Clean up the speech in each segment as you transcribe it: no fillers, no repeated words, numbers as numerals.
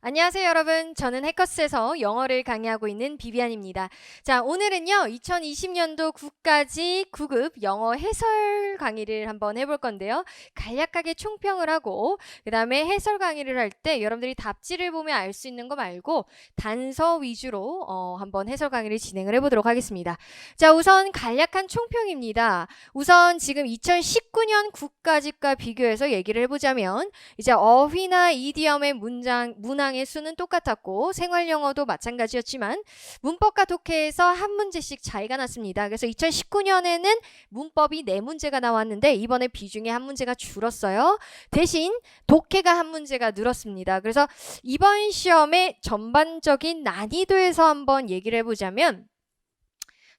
안녕하세요, 여러분. 저는 해커스에서 영어를 강의하고 있는 비비안입니다. 자, 오늘은요, 2020년도 9까지 9급 영어 해설 강의를 한번 해볼 건데요. 간략하게 총평을 하고, 그 다음에 해설 강의를 할 때 여러분들이 답지를 보면 알 수 있는 거 말고 단서 위주로 한번 해설 강의를 진행을 해보도록 하겠습니다. 자, 우선 간략한 총평입니다. 우선 지금 2019년 9까지과 비교해서 얘기를 해보자면, 이제 어휘나 이디엄의 문항의 수는 똑같았고 생활 영어도 마찬가지였지만 문법과 독해에서 한 문제씩 차이가 났습니다. 그래서 2019년에는 문법이 4문제가 나왔는데 이번에 비중이 한 문제가 줄었어요. 대신 독해가 한 문제가 늘었습니다. 그래서 이번 시험의 전반적인 난이도에서 한번 얘기를 해보자면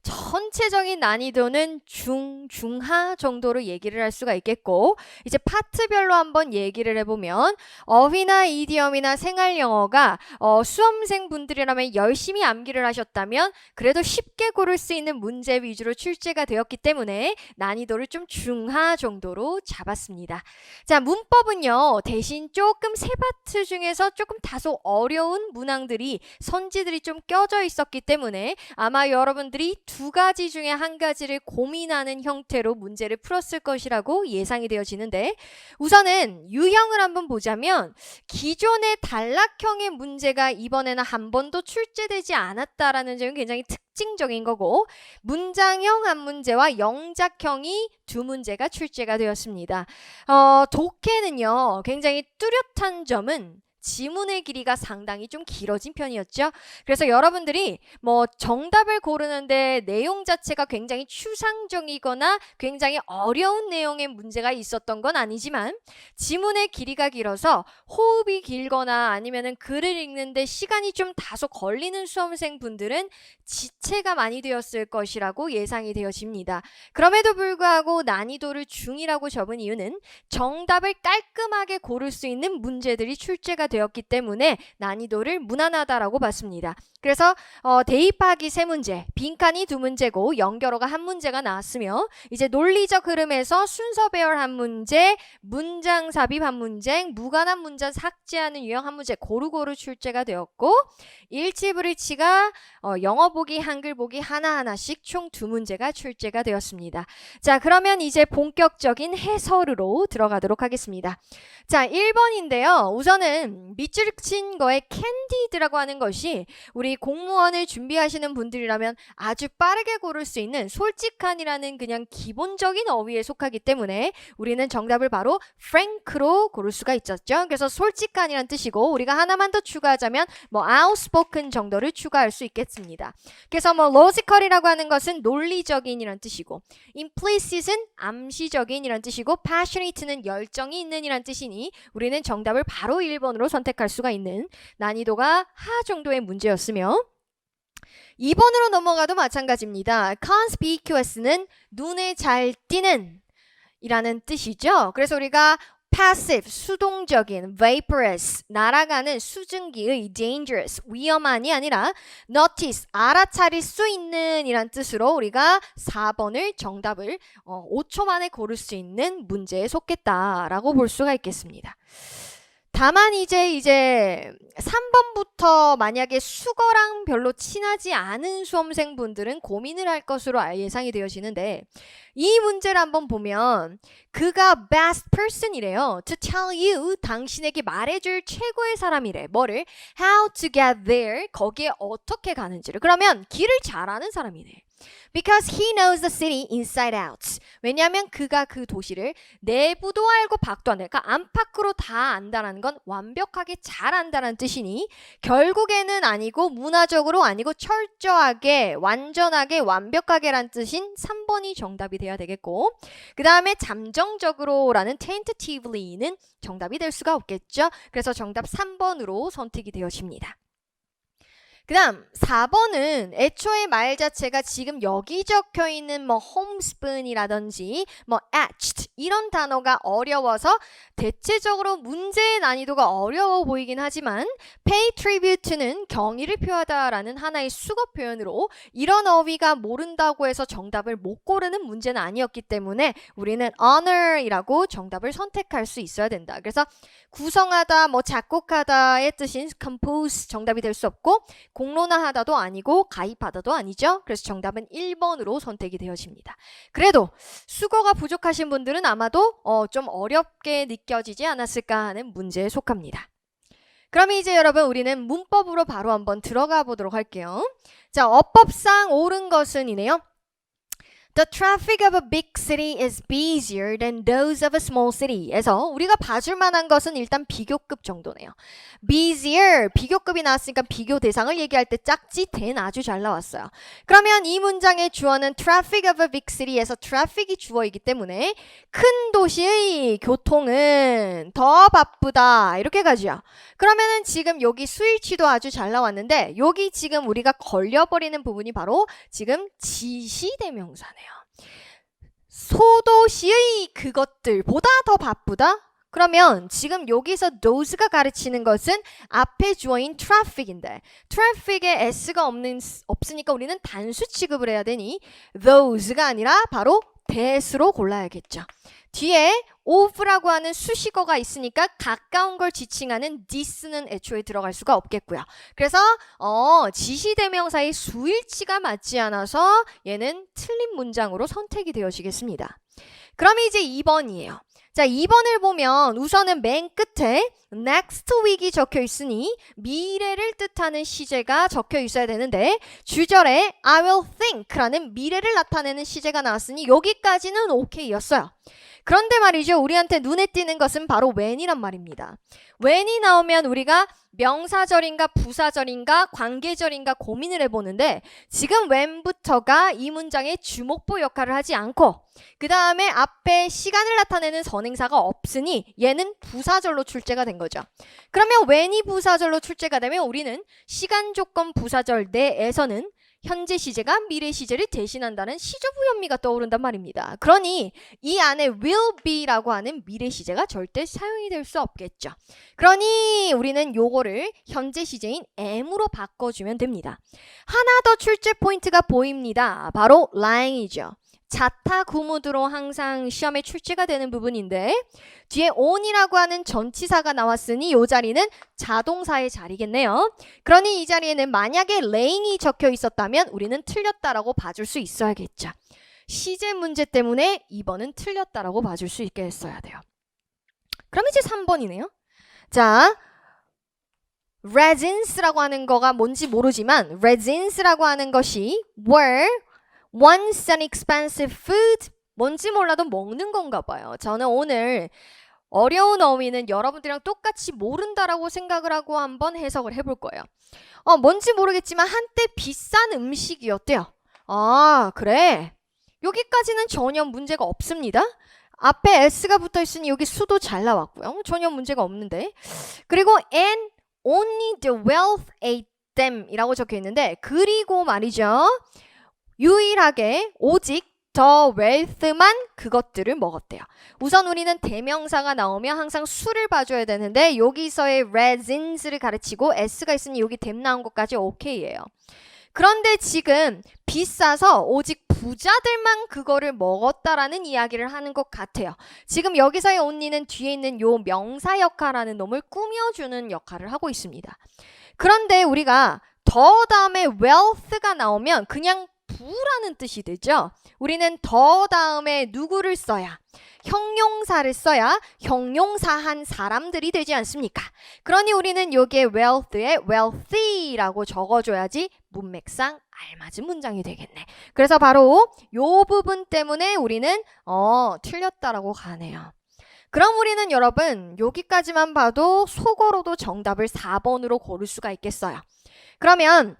전체적인 난이도는 중하 정도로 얘기를 할 수가 있겠고, 이제 파트별로 한번 얘기를 해보면 어휘나 이디엄이나 생활 영어가 수험생 분들이라면 열심히 암기를 하셨다면 그래도 쉽게 고를 수 있는 문제 위주로 출제가 되었기 때문에 난이도를 좀 중하 정도로 잡았습니다. 자, 문법은요, 대신 조금 세 파트 중에서 조금 다소 어려운 문항들이 선지들이 좀 껴져 있었기 때문에 아마 여러분들이 두 가지 중에 한 가지를 고민하는 형태로 문제를 풀었을 것이라고 예상이 되어지는데, 우선은 유형을 한번 보자면 기존의 단락형의 문제가 이번에는 한 번도 출제되지 않았다라는 점이 굉장히 특징적인 거고, 문장형 한 문제와 영작형이 두 문제가 출제가 되었습니다. 독해는요, 굉장히 뚜렷한 점은 지문의 길이가 상당히 좀 길어진 편이었죠. 그래서 여러분들이 뭐 정답을 고르는데 내용 자체가 굉장히 추상적이거나 굉장히 어려운 내용의 문제가 있었던 건 아니지만 지문의 길이가 길어서 호흡이 길거나 아니면은 글을 읽는데 시간이 좀 다소 걸리는 수험생 분들은 지체가 많이 되었을 것이라고 예상이 되어집니다. 그럼에도 불구하고 난이도를 중이라고 적은 이유는 정답을 깔끔하게 고를 수 있는 문제들이 출제가 되었기 때문에 난이도를 무난하다라고 봤습니다. 그래서 대입하기 3문제, 빈칸이 2문제고 연결어가 1문제가 나왔으며, 이제 논리적 흐름에서 순서 배열 1문제, 문장 삽입 1문제, 무관한 문장 삭제하는 유형 1문제 고루고루 출제가 되었고, 일치불일치가 영어 보기, 한글 보기 하나하나씩 총 2문제가 출제가 되었습니다. 자, 그러면 이제 본격적인 해설으로 들어가도록 하겠습니다. 자, 1번인데요. 우선은 밑줄 친 거에 캔디드라고 하는 것이 우리 공무원을 준비하시는 분들이라면 아주 빠르게 고를 수 있는 솔직한이라는 그냥 기본적인 어휘에 속하기 때문에 우리는 정답을 바로 frank로 고를 수가 있었죠. 그래서 솔직한이란 뜻이고, 우리가 하나만 더 추가하자면 뭐 outspoken 정도를 추가할 수 있겠습니다. 그래서 뭐 logical이라고 하는 것은 논리적인이란 뜻이고, implicit은 암시적인이란 뜻이고, passionate는 열정이 있는이란 뜻이니 우리는 정답을 바로 1번으로 선택할 수가 있는 난이도가 하 정도의 문제였으며, 2번으로 넘어가도 마찬가지입니다. conspicuous는 눈에 잘 띄는 이라는 뜻이죠. 그래서 우리가 passive, 수동적인, vaporous, 날아가는 수증기의 dangerous, 위험한이 아니라 notice, 알아차릴 수 있는 이란 뜻으로 우리가 4번을 정답을 5초 만에 고를 수 있는 문제에 속겠다라고 볼 수가 있겠습니다. 다만 이제 3번부터 만약에 수거랑 별로 친하지 않은 수험생분들은 고민을 할 것으로 예상이 되어지는데, 이 문제를 한번 보면 그가 best person이래요. To tell you, 당신에게 말해줄 최고의 사람이래. 뭐를? How to get there, 거기에 어떻게 가는지를. 그러면 길을 잘 아는 사람이네. Because he knows the city inside out. 왜냐하면 그가 그 도시를 내부도 알고 밖도 안다. 그러니까 안팎으로 다 안다는 건 완벽하게 잘 안다는 뜻이니 결국에는 아니고 문화적으로 아니고 철저하게, 완전하게, 완벽하게란 뜻인 3번이 정답이 돼야 되겠고, 그 다음에 잠정적으로라는 tentatively는 정답이 될 수가 없겠죠. 그래서 정답 3번으로 선택이 되어집니다. 그 다음 4번은 애초에 말 자체가 지금 여기 적혀 있는 뭐 homespoon이라든지 뭐 etched 이런 단어가 어려워서 대체적으로 문제의 난이도가 어려워 보이긴 하지만 pay tribute는 경의를 표하다라는 하나의 수거 표현으로 이런 어휘가 모른다고 해서 정답을 못 고르는 문제는 아니었기 때문에 우리는 honor이라고 정답을 선택할 수 있어야 된다. 그래서 구성하다, 뭐 작곡하다의 뜻인 compose 정답이 될 수 없고 공론화하다도 아니고 가입하다도 아니죠. 그래서 정답은 1번으로 선택이 되어집니다. 그래도 수거가 부족하신 분들은 아마도 좀 어렵게 느껴지지 않았을까 하는 문제에 속합니다. 그럼 이제 여러분 우리는 문법으로 바로 한번 들어가 보도록 할게요. 자, 어법상 옳은 것은 이네요. The traffic of a big city is busier than those of a small city. 에서 우리가 봐줄 만한 것은 일단 비교급 정도네요. busier, 비교급이 나왔으니까 비교 대상을 얘기할 때 짝지 된 아주 잘 나왔어요. 그러면 이 문장의 주어는 traffic of a big city에서 traffic이 주어이기 때문에 큰 도시의 교통은 더 바쁘다. 이렇게 가죠. 그러면은 지금 여기 스위치도 아주 잘 나왔는데 여기 지금 우리가 걸려버리는 부분이 바로 지금 지시대명사네요. 소도시의 그것들보다 더 바쁘다? 그러면 지금 여기서 those가 가르치는 것은 앞에 주어인 traffic인데 traffic에 s가 없으니까 우리는 단수 취급을 해야 되니 those가 아니라 바로 that으로 골라야겠죠. 뒤에 of라고 하는 수식어가 있으니까 가까운 걸 지칭하는 this는 애초에 들어갈 수가 없겠고요. 그래서 지시대명사의 수일치가 맞지 않아서 얘는 틀린 문장으로 선택이 되어지겠습니다. 그럼 이제 2번이에요. 자, 2번을 보면 우선은 맨 끝에 next week이 적혀 있으니 미래를 뜻하는 시제가 적혀 있어야 되는데 주절에 I will think라는 미래를 나타내는 시제가 나왔으니 여기까지는 오케이였어요. 그런데 말이죠. 우리한테 눈에 띄는 것은 바로 when이란 말입니다. when이 나오면 우리가 명사절인가 부사절인가 관계절인가 고민을 해보는데 지금 when부터가 이 문장의 주목보 역할을 하지 않고 그 다음에 앞에 시간을 나타내는 선행사가 없으니 얘는 부사절로 출제가 된 거죠. 그러면 when이 부사절로 출제가 되면 우리는 시간 조건 부사절 내에서는 현재 시제가 미래 시제를 대신한다는 시조부 현미가 떠오른단 말입니다. 그러니 이 안에 will be라고 하는 미래 시제가 절대 사용이 될 수 없겠죠. 그러니 우리는 요거를 현재 시제인 am으로 바꿔주면 됩니다. 하나 더 출제 포인트가 보입니다. 바로 lying이죠. 자타 구무드로 항상 시험에 출제가 되는 부분인데 뒤에 on이라고 하는 전치사가 나왔으니 이 자리는 자동사의 자리겠네요. 그러니 이 자리에는 만약에 laying이 적혀 있었다면 우리는 틀렸다라고 봐줄 수 있어야겠죠. 시제 문제 때문에 2번은 틀렸다라고 봐줄 수 있게 했어야 돼요. 그럼 이제 3번이네요. 자, resins라고 하는 거가 뭔지 모르지만 resins라고 하는 것이 were once an expensive food 뭔지 몰라도 먹는 건가 봐요. 저는 오늘 어려운 어휘는 여러분들이랑 똑같이 모른다라고 생각을 하고 한번 해석을 해볼 거예요. 뭔지 모르겠지만 한때 비싼 음식이었대요. 아, 그래. 여기까지는 전혀 문제가 없습니다. 앞에 s가 붙어 있으니 여기 수도 잘 나왔고요. 전혀 문제가 없는데. 그리고 and only the wealth ate them 이라고 적혀 있는데 그리고 말이죠. 유일하게 오직 더 웰스만 그것들을 먹었대요. 우선 우리는 대명사가 나오면 항상 수를 봐줘야 되는데 여기서의 resins를 가르치고 s가 있으니 여기 댐 나온 것까지 오케이예요. 그런데 지금 비싸서 오직 부자들만 그거를 먹었다라는 이야기를 하는 것 같아요. 지금 여기서의 only는 뒤에 있는 요 명사 역할하는 놈을 꾸며주는 역할을 하고 있습니다. 그런데 우리가 더 다음에 wealth가 나오면 그냥 부라는 뜻이 되죠. 우리는 더 다음에 누구를 써야 형용사를 써야 형용사한 사람들이 되지 않습니까? 그러니 우리는 여기에 wealth에 wealthy라고 적어줘야지 문맥상 알맞은 문장이 되겠네. 그래서 바로 요 부분 때문에 우리는 틀렸다라고 가네요. 그럼 우리는 여러분 여기까지만 봐도 속어로도 정답을 4번으로 고를 수가 있겠어요. 그러면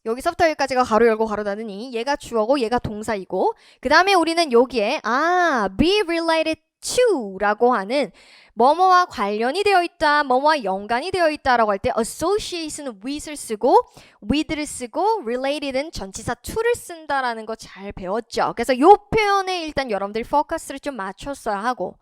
여기서부터 여기까지가 가로 열고 가로 닫으니 얘가 주어고 얘가 동사이고 그 다음에 우리는 여기에 be related to 라고 하는 뭐뭐와 관련이 되어 있다, 뭐뭐와 연관이 되어 있다라고 할 때 association with를 쓰고 with를 쓰고 related은 전치사 to를 쓴다라는 거 잘 배웠죠. 그래서 요 표현에 일단 여러분들이 포커스를 좀 맞췄어야 하고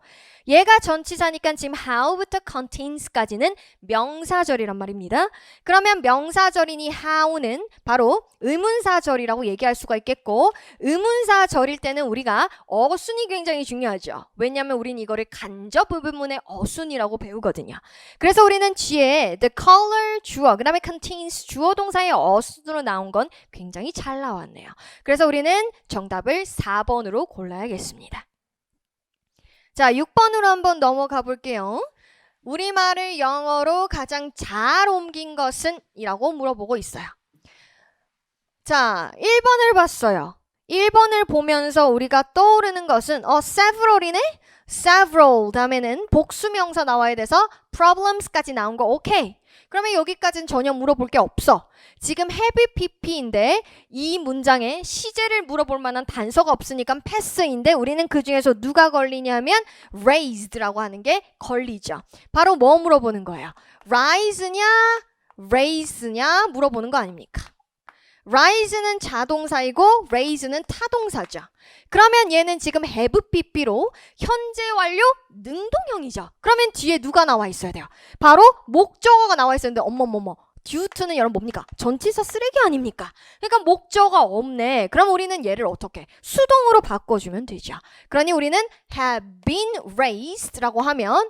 얘가 전치사니까 지금 how부터 contains까지는 명사절이란 말입니다. 그러면 명사절이니 how는 바로 의문사절이라고 얘기할 수가 있겠고 의문사절일 때는 우리가 어순이 굉장히 중요하죠. 왜냐하면 우린 이거를 간접 의문문의 어순이라고 배우거든요. 그래서 우리는 뒤에 the color 주어 그 다음에 contains 주어 동사의 어순으로 나온 건 굉장히 잘 나왔네요. 그래서 우리는 정답을 4번으로 골라야겠습니다. 자, 6번으로 한번 넘어가 볼게요. 우리말을 영어로 가장 잘 옮긴 것은? 이라고 물어보고 있어요. 자, 1번을 봤어요. 1번을 보면서 우리가 떠오르는 것은 several이네? several 다음에는 복수명사 나와야 돼서 problems까지 나온 거 오케이. 그러면 여기까지는 전혀 물어볼 게 없어. 지금 have pp인데 이 문장에 시제를 물어볼 만한 단서가 없으니까 패스인데 우리는 그 중에서 누가 걸리냐면 raised라고 하는 게 걸리죠. 바로 뭐 물어보는 거예요? rise냐 raise냐 물어보는 거 아닙니까? rise는 자동사이고 raise는 타동사죠. 그러면 얘는 지금 have pp로 현재 완료 능동형이죠. 그러면 뒤에 누가 나와 있어야 돼요? 바로 목적어가 나와 있었는데 어머머머 due to는 여러분 뭡니까? 전치사 쓰레기 아닙니까? 그러니까 목적어가 없네. 그럼 우리는 얘를 어떻게? 수동으로 바꿔주면 되죠. 그러니 우리는 have been raised라고 하면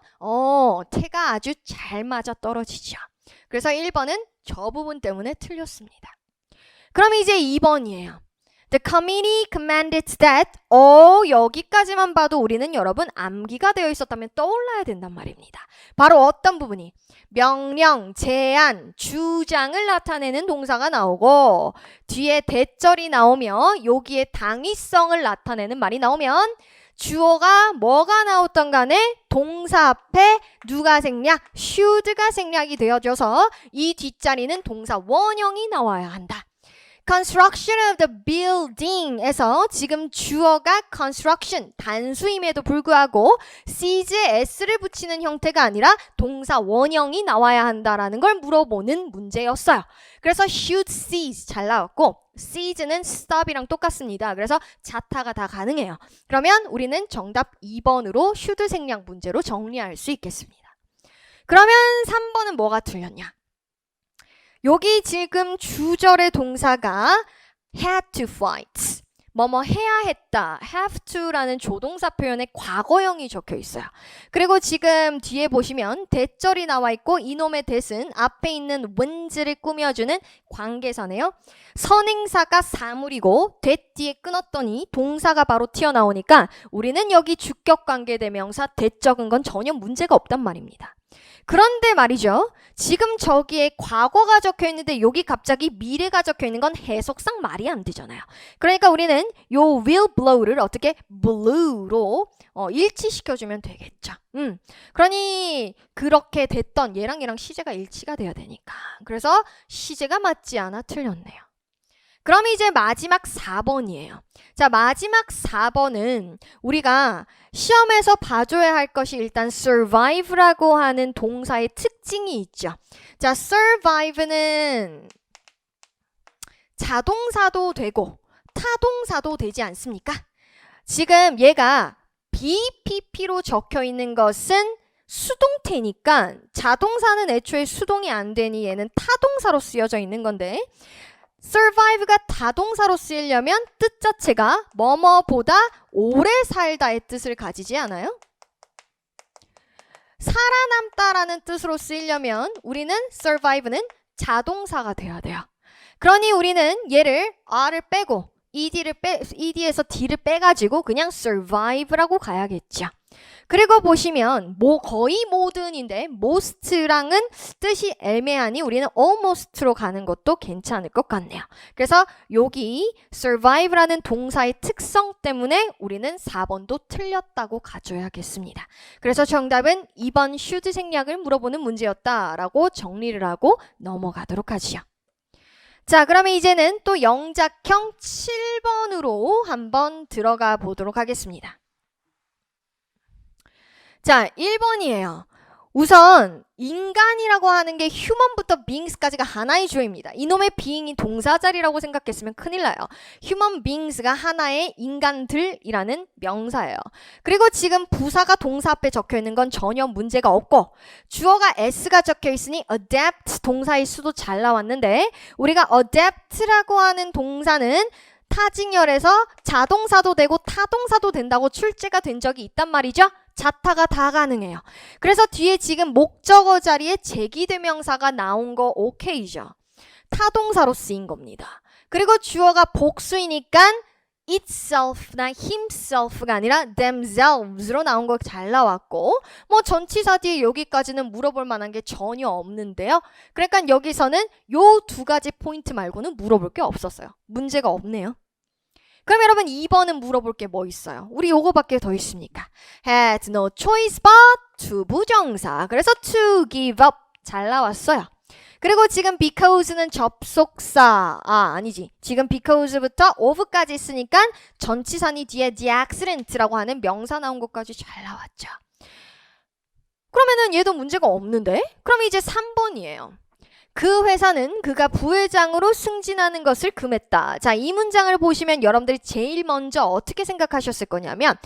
태가 아주 잘 맞아 떨어지죠. 그래서 1번은 저 부분 때문에 틀렸습니다. 그럼 이제 2번이에요. The committee commanded that 여기까지만 봐도 우리는 여러분 암기가 되어 있었다면 떠올라야 된단 말입니다. 바로 어떤 부분이? 명령, 제안, 주장을 나타내는 동사가 나오고 뒤에 대절이 나오면 여기에 당위성을 나타내는 말이 나오면 주어가 뭐가 나왔던 간에 동사 앞에 누가 생략? should가 생략이 되어져서 이 뒷자리는 동사 원형이 나와야 한다. construction of the building에서 지금 주어가 construction 단수임에도 불구하고 sees에 s를 붙이는 형태가 아니라 동사 원형이 나와야 한다라는 걸 물어보는 문제였어요. 그래서 should sees 잘 나왔고 sees는 stop이랑 똑같습니다. 그래서 자타가 다 가능해요. 그러면 우리는 정답 2번으로 should 생략 문제로 정리할 수 있겠습니다. 그러면 3번은 뭐가 틀렸냐? 여기 지금 주절의 동사가 had to fight. 뭐뭐 해야 했다. have to라는 조동사 표현에 과거형이 적혀 있어요. 그리고 지금 뒤에 보시면 대절이 나와 있고 이놈의 that은 앞에 있는 when's를 꾸며주는 관계사네요. 선행사가 사물이고 that 뒤에 끊었더니 동사가 바로 튀어나오니까 우리는 여기 주격관계대명사 that 적은 건 전혀 문제가 없단 말입니다. 그런데 말이죠. 지금 저기에 과거가 적혀 있는데 여기 갑자기 미래가 적혀 있는 건 해석상 말이 안 되잖아요. 그러니까 우리는 요 will blow를 어떻게 blue로 일치시켜주면 되겠죠. 그러니 그렇게 됐던 얘랑 시제가 일치가 돼야 되니까. 그래서 시제가 맞지 않아 틀렸네요. 그럼 이제 마지막 4번이에요. 자, 마지막 4번은 우리가 시험에서 봐줘야 할 것이 일단 survive라고 하는 동사의 특징이 있죠. 자, survive는 자동사도 되고 타동사도 되지 않습니까? 지금 얘가 BPP로 적혀 있는 것은 수동태니까 자동사는 애초에 수동이 안 되니 얘는 타동사로 쓰여져 있는 건데 survive가 다동사로 쓰이려면 뜻 자체가 뭐뭐보다 오래 살다의 뜻을 가지지 않아요? 살아남다라는 뜻으로 쓰이려면 우리는 survive는 자동사가 돼야 돼요. 그러니 우리는 얘를 R을 빼고 ED에서 D를 빼가지고 그냥 survive라고 가야겠죠. 그리고 보시면 거의 모든인데 most랑은 뜻이 애매하니 우리는 almost로 가는 것도 괜찮을 것 같네요. 그래서 여기 survive라는 동사의 특성 때문에 우리는 4번도 틀렸다고 가져야겠습니다. 그래서 정답은 2번 should 생략을 물어보는 문제였다라고 정리를 하고 넘어가도록 하지요. 자, 그러면 이제는 또 영작형 7번으로 한번 들어가 보도록 하겠습니다. 자, 1번이에요. 우선 인간이라고 하는 게 human부터 beings까지가 하나의 주어입니다. 이놈의 being이 동사 자리라고 생각했으면 큰일 나요. human beings가 하나의 인간들이라는 명사예요. 그리고 지금 부사가 동사 앞에 적혀 있는 건 전혀 문제가 없고 주어가 s가 적혀 있으니 adapt 동사의 수도 잘 나왔는데 우리가 adapt라고 하는 동사는 타직열에서 자동사도 되고 타동사도 된다고 출제가 된 적이 있단 말이죠. 자타가 다 가능해요. 그래서 뒤에 지금 목적어 자리에 제기대명사가 나온 거 오케이죠. 타동사로 쓰인 겁니다. 그리고 주어가 복수이니까 itself나 himself가 아니라 themselves로 나온 거 잘 나왔고 뭐 전치사 뒤에 여기까지는 물어볼 만한 게 전혀 없는데요. 그러니까 여기서는 요 두 가지 포인트 말고는 물어볼 게 없었어요. 문제가 없네요. 그럼 여러분 2번은 물어볼 게 뭐 있어요? 우리 요거밖에 더 있습니까? had no choice but to 부정사. 그래서 to give up 잘 나왔어요. 그리고 지금 because는 접속사. 아니지. 지금 because부터 of까지 있으니까 전치사니 뒤에 the accident라고 하는 명사 나온 것까지 잘 나왔죠. 그러면은 얘도 문제가 없는데? 그럼 이제 3번이에요. 그 회사는 그가 부회장으로 승진하는 것을 금했다. 자, 이 문장을 보시면 여러분들이 제일 먼저 어떻게 생각하셨을 거냐면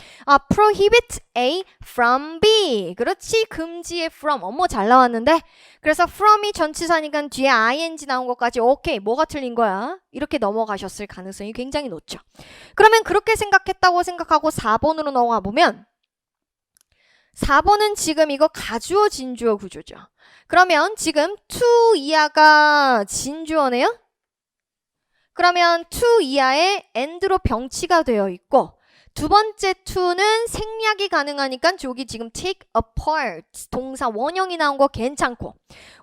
prohibit A from B. 그렇지, 금지의 from. 어머, 잘 나왔는데? 그래서 from이 전치사니까 뒤에 ing 나온 것까지 오케이, 뭐가 틀린 거야? 이렇게 넘어가셨을 가능성이 굉장히 높죠. 그러면 그렇게 생각했다고 생각하고 4번으로 넘어가 보면 4번은 지금 이거 가주어 진주어 구조죠. 그러면 지금 to 이하가 진주어네요? 그러면 to 이하에 and로 병치가 되어 있고 두 번째 to는 생략이 가능하니까 저기 지금 take apart 동사 원형이 나온 거 괜찮고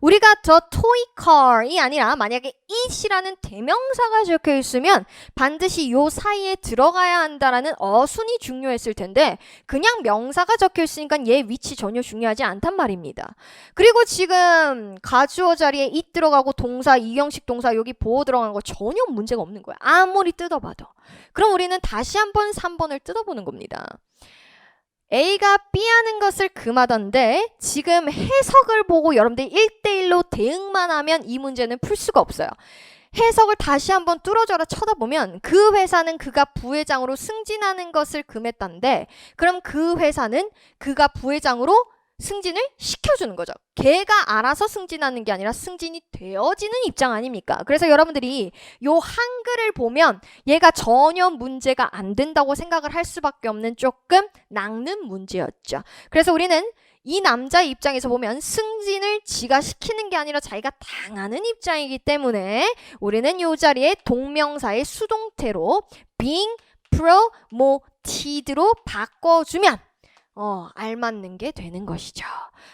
우리가 the toy car이 아니라 만약에 it이라는 대명사가 적혀 있으면 반드시 요 사이에 들어가야 한다라는 어순이 중요했을 텐데 그냥 명사가 적혀 있으니까 얘 위치 전혀 중요하지 않단 말입니다. 그리고 지금 가주어 자리에 it 들어가고 동사 이형식 동사 여기 보호 들어가는 거 전혀 문제가 없는 거야. 아무리 뜯어봐도. 그럼 우리는 다시 한번 3번을 뜯어보는 겁니다. A가 B 하는 것을 금하던데 지금 해석을 보고 여러분들이 1대1로 대응만 하면 이 문제는 풀 수가 없어요. 해석을 다시 한번 뚫어져라 쳐다보면 그 회사는 그가 부회장으로 승진하는 것을 금했다는데 그럼 그 회사는 그가 부회장으로 승진을 시켜주는 거죠. 걔가 알아서 승진하는 게 아니라 승진이 되어지는 입장 아닙니까? 그래서 여러분들이 요 한글을 보면 얘가 전혀 문제가 안 된다고 생각을 할 수밖에 없는 조금 낚는 문제였죠. 그래서 우리는 이 남자의 입장에서 보면 승진을 지가 시키는 게 아니라 자기가 당하는 입장이기 때문에 우리는 요 자리에 동명사의 수동태로 being promoted로 바꿔주면 알맞는 게 되는 것이죠.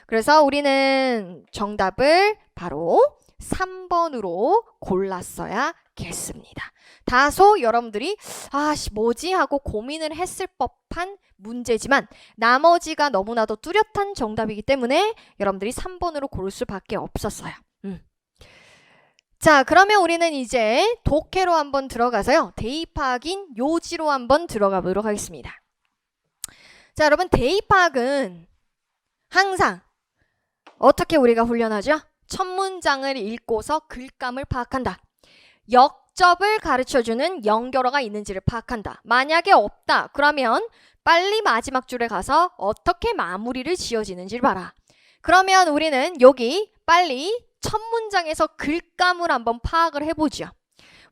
그래서 우리는 정답을 바로 3번으로 골랐어야겠습니다. 다소 여러분들이 뭐지 하고 고민을 했을 법한 문제지만 나머지가 너무나도 뚜렷한 정답이기 때문에 여러분들이 3번으로 고를 수밖에 없었어요. 자, 그러면 우리는 이제 독해로 한번 들어가서요. 대입학인 요지로 한번 들어가 보도록 하겠습니다. 자, 여러분 대입학은 항상 어떻게 우리가 훈련하죠? 첫 문장을 읽고서 글감을 파악한다. 역접을 가르쳐주는 연결어가 있는지를 파악한다. 만약에 없다. 그러면 빨리 마지막 줄에 가서 어떻게 마무리를 지어지는지를 봐라. 그러면 우리는 여기 빨리 첫 문장에서 글감을 한번 파악을 해보죠.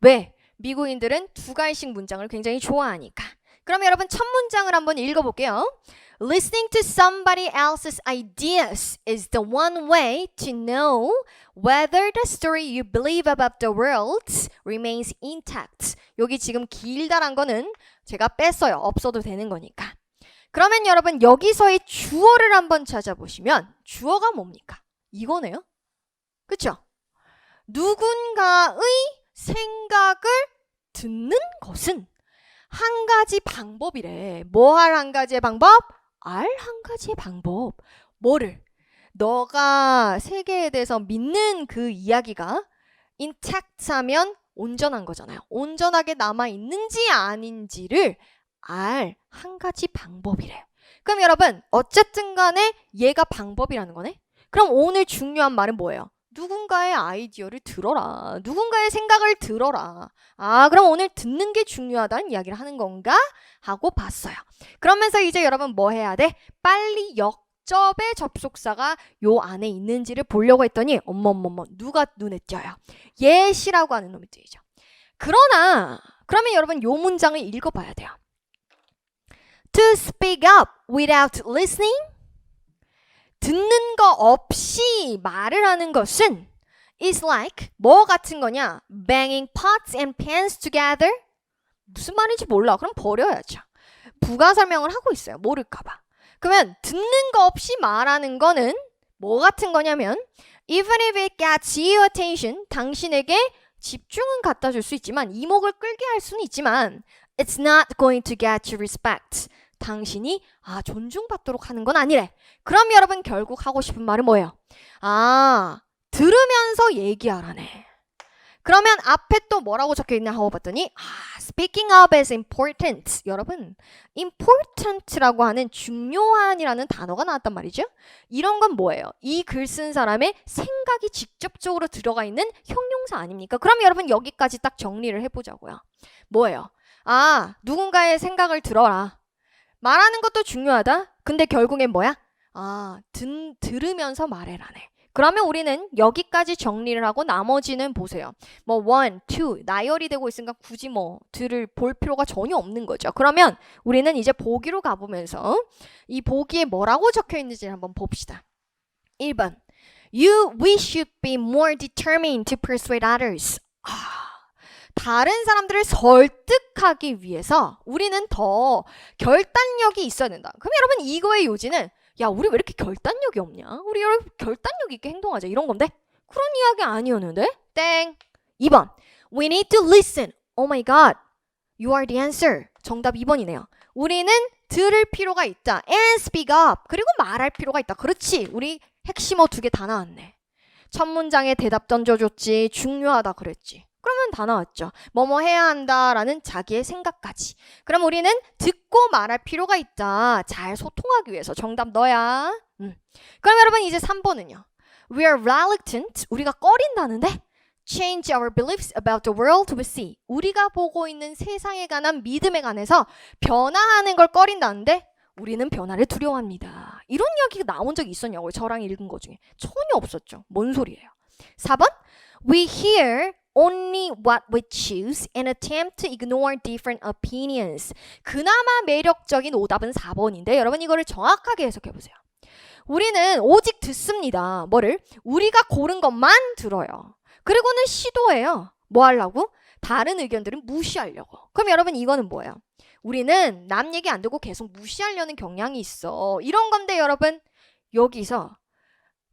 왜? 미국인들은 두 가지씩 문장을 굉장히 좋아하니까. 그럼 여러분 첫 문장을 한번 읽어볼게요. Listening to somebody else's ideas is the one way to know whether the story you believe about the world remains intact. 여기 지금 길다란 거는 제가 뺐어요. 없어도 되는 거니까. 그러면 여러분 여기서의 주어를 한번 찾아보시면 주어가 뭡니까? 이거네요. 그쵸? 누군가의 생각을 듣는 것은 한 가지 방법이래. 뭐 할 한 가지의 방법? 알 한 가지의 방법. 뭐를? 너가 세계에 대해서 믿는 그 이야기가 intact하면 온전한 거잖아요. 온전하게 남아있는지 아닌지를 알 한 가지 방법이래. 그럼 여러분 어쨌든 간에 얘가 방법이라는 거네. 그럼 오늘 중요한 말은 뭐예요? 누군가의 아이디어를 들어라. 누군가의 생각을 들어라. 아, 그럼 오늘 듣는 게 중요하다는 이야기를 하는 건가? 하고 봤어요. 그러면서 이제 여러분 뭐 해야 돼? 빨리 접의 접속사가 요 안에 있는지를 보려고 했더니 어머머머 누가 눈에 띄어요? 예시라고 하는 놈이 뜨이죠. 그러면 여러분 요 문장을 읽어봐야 돼요. To speak up without listening. 듣는 거 없이 말을 하는 것은 is like 뭐 같은 거냐? Banging pots and pans together. 무슨 말인지 몰라. 그럼 버려야죠. 부가 설명을 하고 있어요. 모를까봐. 그러면 듣는 거 없이 말하는 거는 뭐 같은 거냐면 even if it gets your attention, 당신에게 집중은 갖다 줄 수 있지만 이목을 끌게 할 수는 있지만 it's not going to get you respect. 당신이 존중받도록 하는 건 아니래. 그럼 여러분 결국 하고 싶은 말은 뭐예요? 들으면서 얘기하라네. 그러면 앞에 또 뭐라고 적혀있나 하고 봤더니 speaking up is important. 여러분 important라고 하는 중요한이라는 단어가 나왔단 말이죠. 이런 건 뭐예요? 이 글 쓴 사람의 생각이 직접적으로 들어가 있는 형용사 아닙니까? 그럼 여러분 여기까지 딱 정리를 해보자고요. 뭐예요? 누군가의 생각을 들어라. 말하는 것도 중요하다. 근데 결국엔 뭐야? 들으면서 말해라네. 그러면 우리는 여기까지 정리를 하고 나머지는 보세요. 뭐 1, 2 나열이 되고 있으니까 굳이 들을 볼 필요가 전혀 없는 거죠. 그러면 우리는 이제 보기로 가보면서 이 보기에 뭐라고 적혀 있는지 한번 봅시다. 1번 we should be more determined to persuade others. 다른 사람들을 설득하기 위해서 우리는 더 결단력이 있어야 된다. 그럼 여러분 이거의 요지는 우리 왜 이렇게 결단력이 없냐? 우리 여러분 결단력 있게 행동하자 이런 건데? 그런 이야기 아니었는데? 땡. 2번 we need to listen. Oh my god. You are the answer. 정답 2번이네요. 우리는 들을 필요가 있다. And speak up. 그리고 말할 필요가 있다. 그렇지. 우리 핵심어 2개 다 나왔네. 첫 문장에 대답 던져줬지. 중요하다 그랬지. 그러면 다 나왔죠. 뭐뭐 해야 한다라는 자기의 생각까지. 그럼 우리는 듣고 말할 필요가 있다. 잘 소통하기 위해서. 정답 너야. 그럼 여러분 이제 3번은요. We are reluctant. 우리가 꺼린다는데 change our beliefs about the world we see. 우리가 보고 있는 세상에 관한 믿음에 관해서 변화하는 걸 꺼린다는데 우리는 변화를 두려워합니다. 이런 이야기가 나온 적이 있었냐고요. 저랑 읽은 거 중에. 전혀 없었죠. 뭔 소리예요. 4번 We hear only what we choose and attempt to ignore different opinions. 그나마 매력적인 오답은 4번인데 여러분 이거를 정확하게 해석해보세요. 우리는 오직 듣습니다. 뭐를? 우리가 고른 것만 들어요. 그리고는 시도해요. 뭐 하려고? 다른 의견들은 무시하려고. 그럼 여러분 이거는 뭐예요? 우리는 남 얘기 안 듣고 계속 무시하려는 경향이 있어. 이런 건데 여러분 여기서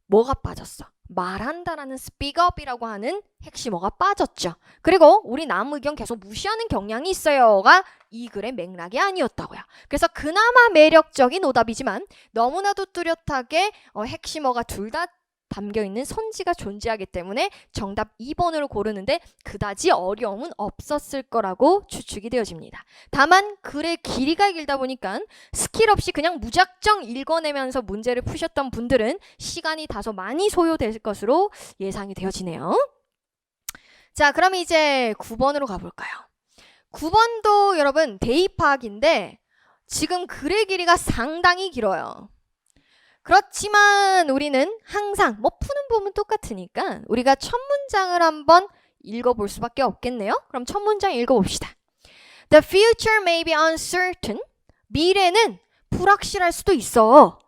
뭐가 빠졌어? 말한다라는 speak up이라고 하는 핵심어가 빠졌죠. 그리고 우리 남 의견 계속 무시하는 경향이 있어요가 이 글의 맥락이 아니었다고요. 그래서 그나마 매력적인 오답이지만 너무나도 뚜렷하게 핵심어가 둘 다 담겨있는 선지가 존재하기 때문에 정답 2번으로 고르는데 그다지 어려움은 없었을 거라고 추측이 되어집니다. 다만 글의 길이가 길다 보니까 스킬 없이 그냥 무작정 읽어내면서 문제를 푸셨던 분들은 시간이 다소 많이 소요될 것으로 예상이 되어지네요. 자, 그럼 이제 9번으로 가볼까요? 9번도 여러분 대입학인데 지금 글의 길이가 상당히 길어요. 그렇지만 우리는 항상 푸는 부분 똑같으니까 우리가 첫 문장을 한번 읽어볼 수밖에 없겠네요. 그럼 첫 문장 읽어봅시다. The future may be uncertain. 미래는 불확실할 수도 있어.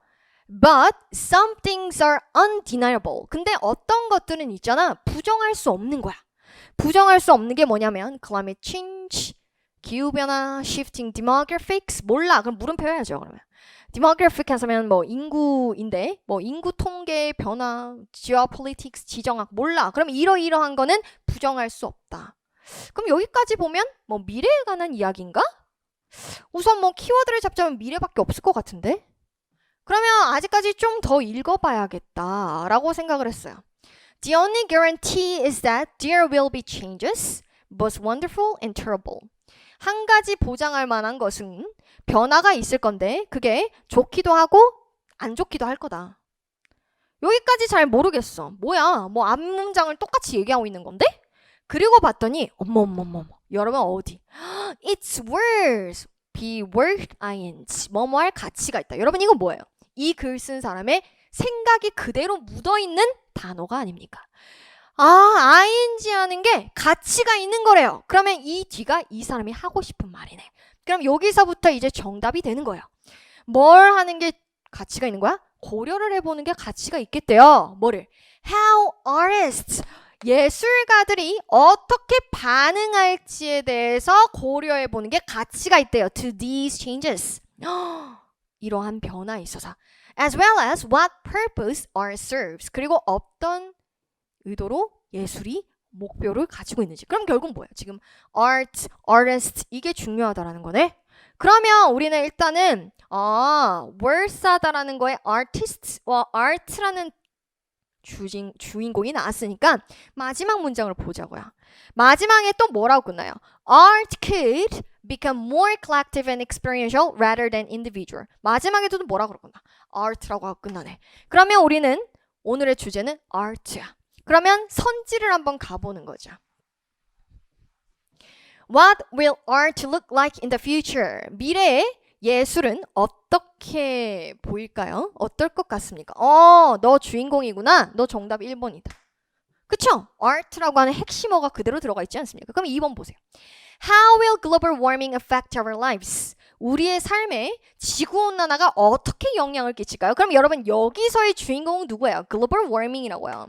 But some things are undeniable. 근데 어떤 것들은 있잖아. 부정할 수 없는 거야. 부정할 수 없는 게 뭐냐면 climate change, 기후변화, shifting demographics. 몰라. 그럼 물음표 해야죠. 그러면. demographic 하면 인구인데 인구 통계 변화, geopolitics, 지정학 몰라. 그럼 이러이러한 거는 부정할 수 없다. 그럼 여기까지 보면 미래에 관한 이야기인가? 우선 키워드를 잡자면 미래밖에 없을 것 같은데? 그러면 아직까지 좀 더 읽어봐야겠다라고 생각을 했어요. The only guarantee is that there will be changes, both wonderful and terrible. 한 가지 보장할 만한 것은 변화가 있을 건데 그게 좋기도 하고 안 좋기도 할 거다. 여기까지 잘 모르겠어. 뭐야? 뭐 앞문장을 똑같이 얘기하고 있는 건데? 그리고 봤더니 어머 여러분 어디? It's worth be worth ing 뭐뭐할 가치가 있다. 여러분 이건 뭐예요? 이 글 쓴 사람의 생각이 그대로 묻어있는 단어가 아닙니까? ing 하는 게 가치가 있는 거래요. 그러면 이 뒤가 이 사람이 하고 싶은 말이네. 그럼 여기서부터 이제 정답이 되는 거예요. 뭘 하는 게 가치가 있는 거야? 고려를 해보는 게 가치가 있겠대요. 뭐를? How artists, 예술가들이 어떻게 반응할지에 대해서 고려해보는 게 가치가 있대요. To these changes. 이러한 변화에 있어서. As well as what purpose art serves. 그리고 어떤 의도로 예술이 목표를 가지고 있는지. 그럼 결국 뭐예요? 지금 art, artist 이게 중요하다라는 거네. 그러면 우리는 일단은 worth하다라는 거에 artist와 art라는 주인공이 나왔으니까 마지막 문장을 보자고요. 마지막에 또 뭐라고 끝나요? Art could become more collective and experiential rather than individual. 마지막에도 뭐라고 그러나? Art라고 하고 끝나네. 그러면 우리는 오늘의 주제는 art야. 그러면 선지를 한번 가보는 거죠. What will art look like in the future? 미래에 예술은 어떻게 보일까요? 어떨 것 같습니까? 너 주인공이구나. 너 정답 1번이다. 그쵸? art라고 하는 핵심어가 그대로 들어가 있지 않습니까? 그럼 2번 보세요. How will global warming affect our lives? 우리의 삶에 지구온난화가 어떻게 영향을 끼칠까요? 그럼 여러분 여기서의 주인공은 누구예요? global warming이라고요.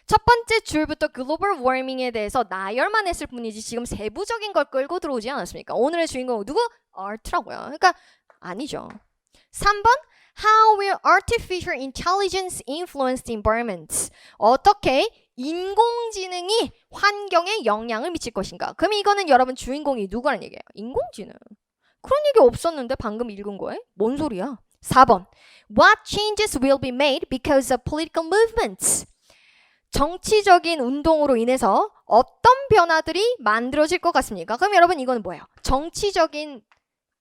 첫 번째 줄부터 글로벌 워밍에 대해서 나열만 했을 뿐이지 지금 세부적인 걸 끌고 들어오지 않았습니까? 오늘의 주인공은 누구? art라고요. 그러니까 아니죠. 3번 How will artificial intelligence influence the environment? 어떻게 인공지능이 환경에 영향을 미칠 것인가? 그럼 이거는 여러분 주인공이 누구라는 얘기예요? 인공지능. 그런 얘기 없었는데 방금 읽은 거에? 뭔 소리야? 4번 What changes will be made because of political movements? 정치적인 운동으로 인해서 어떤 변화들이 만들어질 것 같습니까? 그럼 여러분 이거는 뭐예요? 정치적인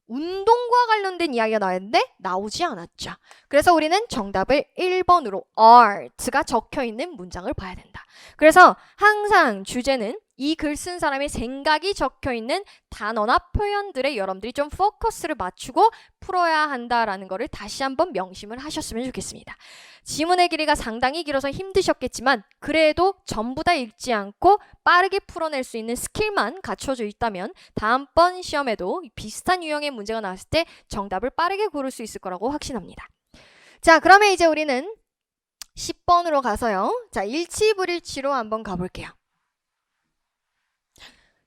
운동과 관련된 이야기가 나왔는데 나오지 않았죠. 그래서 우리는 정답을 1번으로 art가 적혀있는 문장을 봐야 된다. 그래서 항상 주제는 이 글 쓴 사람의 생각이 적혀있는 단어나 표현들에 여러분들이 좀 포커스를 맞추고 풀어야 한다라는 거를 다시 한번 명심을 하셨으면 좋겠습니다. 지문의 길이가 상당히 길어서 힘드셨겠지만 그래도 전부 다 읽지 않고 빠르게 풀어낼 수 있는 스킬만 갖춰져 있다면 다음번 시험에도 비슷한 유형의 문제가 나왔을 때 정답을 빠르게 고를 수 있을 거라고 확신합니다. 자, 그러면 이제 우리는 10번으로 가서요. 자, 일치불일치로 한번 가볼게요.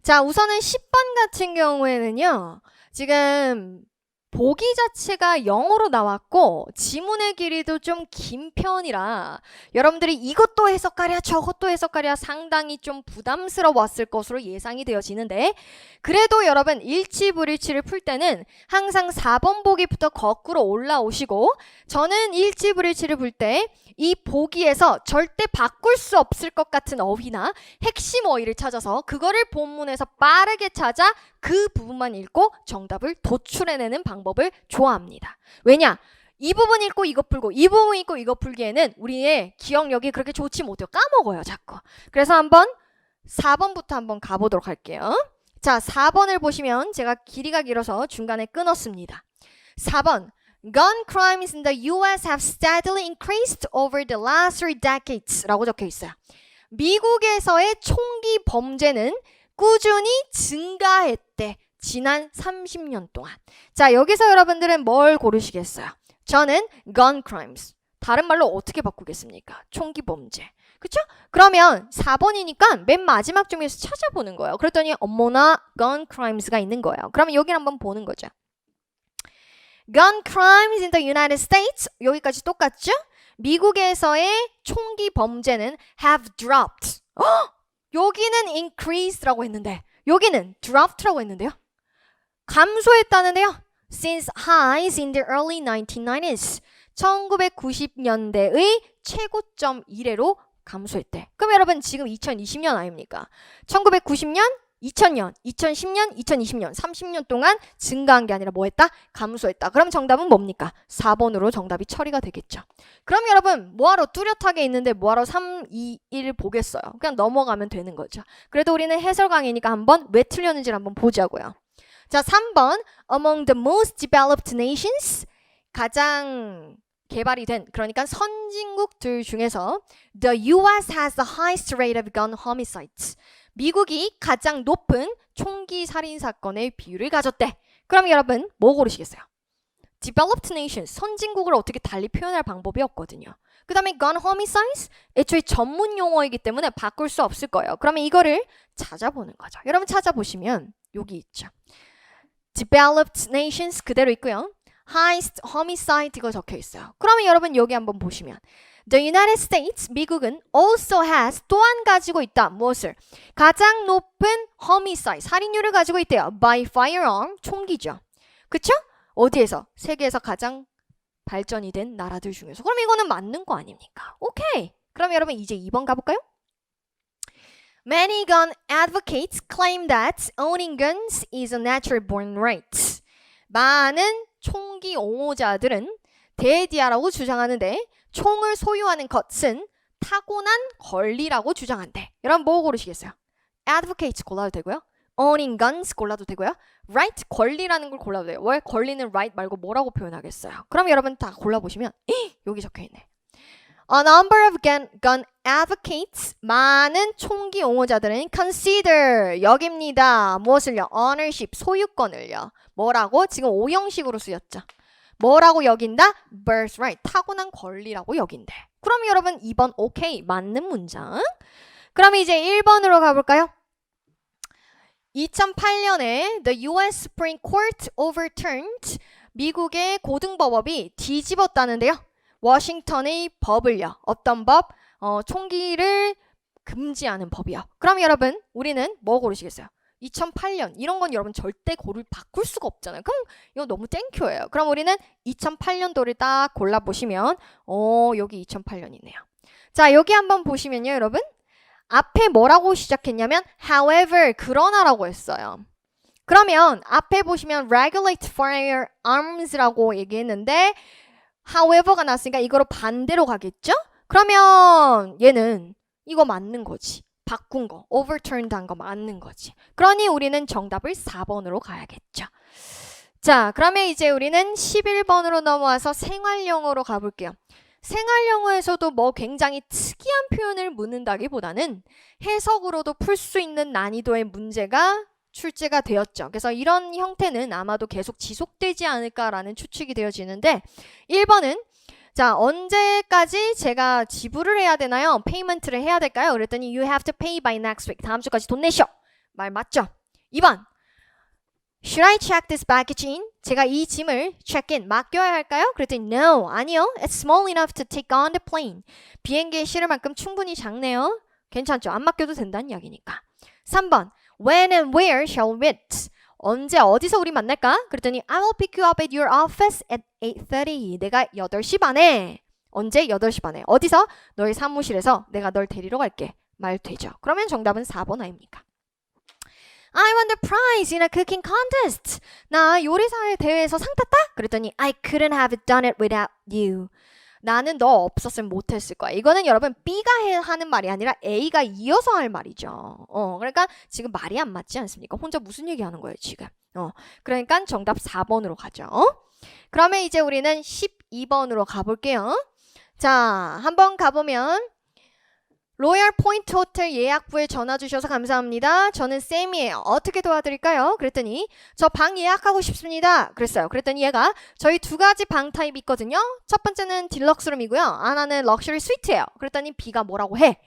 자, 우선은 10번 같은 경우에는요. 지금 보기 자체가 영어로 나왔고 지문의 길이도 좀 긴 편이라 여러분들이 이것도 해석하랴 저것도 해석하랴 상당히 좀 부담스러웠을 것으로 예상이 되어지는데 그래도 여러분 일치불일치를 풀 때는 항상 4번 보기부터 거꾸로 올라오시고 저는 일치불일치를 풀 때 이 보기에서 절대 바꿀 수 없을 것 같은 어휘나 핵심 어휘를 찾아서 그거를 본문에서 빠르게 찾아 그 부분만 읽고 정답을 도출해내는 방법을 좋아합니다. 왜냐? 이 부분 읽고 이거 풀고 이 부분 읽고 이거 풀기에는 우리의 기억력이 그렇게 좋지 못해요. 까먹어요 자꾸. 그래서 한번 4번부터 한번 가보도록 할게요. 자, 4번을 보시면 제가 길이가 길어서 중간에 끊었습니다. 4번 Gun crimes in the US have steadily increased over the last 3 decades 라고 적혀 있어요. 미국에서의 총기 범죄는 꾸준히 증가했대. 지난 30년 동안. 자, 여기서 여러분들은 뭘 고르시겠어요? 저는 gun crimes. 다른 말로 어떻게 바꾸겠습니까? 총기 범죄. 그쵸? 그러면 4번이니까 맨 마지막 중에서 찾아보는 거예요. 그랬더니 어머나 gun crimes가 있는 거예요. 그러면 여기를 한번 보는 거죠. Gun crimes in the United States. 여기까지 똑같죠? 미국에서의 총기 범죄는 have dropped. 여기는 increase라고 했는데 여기는 dropped라고 했는데요. 감소했다는데요. Since highs in the early 1990s. 1990년대의 최고점 이래로 감소했대. 그럼 여러분 지금 2020년 아닙니까? 1990년, 2000년, 2010년, 2020년, 30년 동안 증가한 게 아니라 뭐 했다? 감소했다. 그럼 정답은 뭡니까? 4번으로 정답이 처리가 되겠죠. 그럼 여러분 뭐하러 뚜렷하게 있는데 뭐하러 3, 2, 1 보겠어요. 그냥 넘어가면 되는 거죠. 그래도 우리는 해설 강의니까 한번 왜 틀렸는지를 한번 보자고요. 자, 3번 Among the most developed nations 가장 개발이 된 그러니까 선진국들 중에서 The US has the highest rate of gun homicides. 미국이 가장 높은 총기 살인 사건의 비율을 가졌대. 그럼 여러분 뭐 고르시겠어요? Developed nations, 선진국을 어떻게 달리 표현할 방법이 없거든요. 그 다음에 gun homicides, 애초에 전문 용어이기 때문에 바꿀 수 없을 거예요. 그러면 이거를 찾아보는 거죠. 여러분 찾아보시면 여기 있죠. Developed nations 그대로 있고요. Highest homicide 이거 적혀 있어요. 그러면 여러분 여기 한번 보시면 The United States, 미국은 also has 또한 가지고 있다. 무엇을? 가장 높은 homicide, 살인율을 가지고 있대요. By firearm, 총기죠. 그쵸? 어디에서? 세계에서 가장 발전이 된 나라들 중에서. 그럼 이거는 맞는 거 아닙니까? 오케이. 그럼 여러분 이제 2번 가볼까요? Many gun advocates claim that owning guns is a natural born right. 많은 총기 옹호자들은 대디아라고 주장하는데 총을 소유하는 것은 타고난 권리라고 주장한대. 여러분 뭐 고르시겠어요? advocates 골라도 되고요. owning guns 골라도 되고요. right 권리라는 걸 골라도 돼요. 왜 권리는 right 말고 뭐라고 표현하겠어요? 그럼 여러분 다 골라보시면 여기 적혀있네. A number of gun advocates 많은 총기 옹호자들은 consider 여깁니다. 무엇을요? ownership 소유권을요. 뭐라고? 지금 오형식으로 쓰였죠. 뭐라고 여긴다? birthright 타고난 권리라고 여긴대. 그럼 여러분 2번 오케이 맞는 문장. 그럼 이제 1번으로 가볼까요? 2008년에 the US Supreme Court overturned 미국의 고등법원이 뒤집었다는데요. 워싱턴의 법을요. 어떤 법? 총기를 금지하는 법이요. 그럼 여러분 우리는 뭐 고르시겠어요? 2008년 이런 건 여러분 절대 바꿀 수가 없잖아요. 그럼 이거 너무 땡큐예요. 그럼 우리는 2008년도를 딱 골라보시면 여기 2008년이네요. 자 여기 한번 보시면요 여러분 앞에 뭐라고 시작했냐면 however 그러나라고 했어요. 그러면 앞에 보시면 regulate firearms라고 얘기했는데 however가 나왔으니까 이거로 반대로 가겠죠? 그러면 얘는 이거 맞는 거지. 바꾼 거, overturned 한 거 맞는 거지. 그러니 우리는 정답을 4번으로 가야겠죠. 자, 그러면 이제 우리는 11번으로 넘어와서 생활영어로 가볼게요. 생활영어에서도 뭐 굉장히 특이한 표현을 묻는다기보다는 해석으로도 풀 수 있는 난이도의 문제가 출제가 되었죠. 그래서 이런 형태는 아마도 계속 지속되지 않을까라는 추측이 되어지는데 1번은 자, 언제까지 제가 지불을 해야 되나요? 페이먼트를 해야 될까요? 그랬더니 you have to pay by next week. 다음 주까지 돈 내셔. 말 맞죠? 2번. Should I check this baggage in? 제가 이 짐을 check-in 맡겨야 할까요? 그랬더니 no. 아니요. It's small enough to take on the plane. 비행기에 실을 만큼 충분히 작네요. 괜찮죠? 안 맡겨도 된다는 이야기니까. 3번. When and where shall we meet? 언제 어디서 우리 만날까? 그랬더니 I will pick you up at your office at 8:30. 내가 8시 반에. 언제? 8시 반에. 어디서? 너의 사무실에서 내가 널 데리러 갈게. 말 되죠. 그러면 정답은 4번 아닙니까? I won the prize in a cooking contest. 나 요리사회 대회에서 상 탔다? 그랬더니 I couldn't have done it without you. 나는 너 없었으면 못했을 거야. 이거는 여러분 B가 하는 말이 아니라 A가 이어서 할 말이죠. 그러니까 지금 말이 안 맞지 않습니까? 혼자 무슨 얘기하는 거예요 지금. 그러니까 정답 4번으로 가죠. 그러면 이제 우리는 12번으로 가볼게요. 자, 한번 가보면 로얄 포인트 호텔 예약부에 전화 주셔서 감사합니다. 저는 쌤이에요. 어떻게 도와드릴까요? 그랬더니 저 방 예약하고 싶습니다. 그랬어요. 그랬더니 얘가 저희 2가지 방 타입이 있거든요. 첫 번째는 딜럭스룸이고요. 하나는 럭셔리 스위트예요. 그랬더니 B가 뭐라고 해?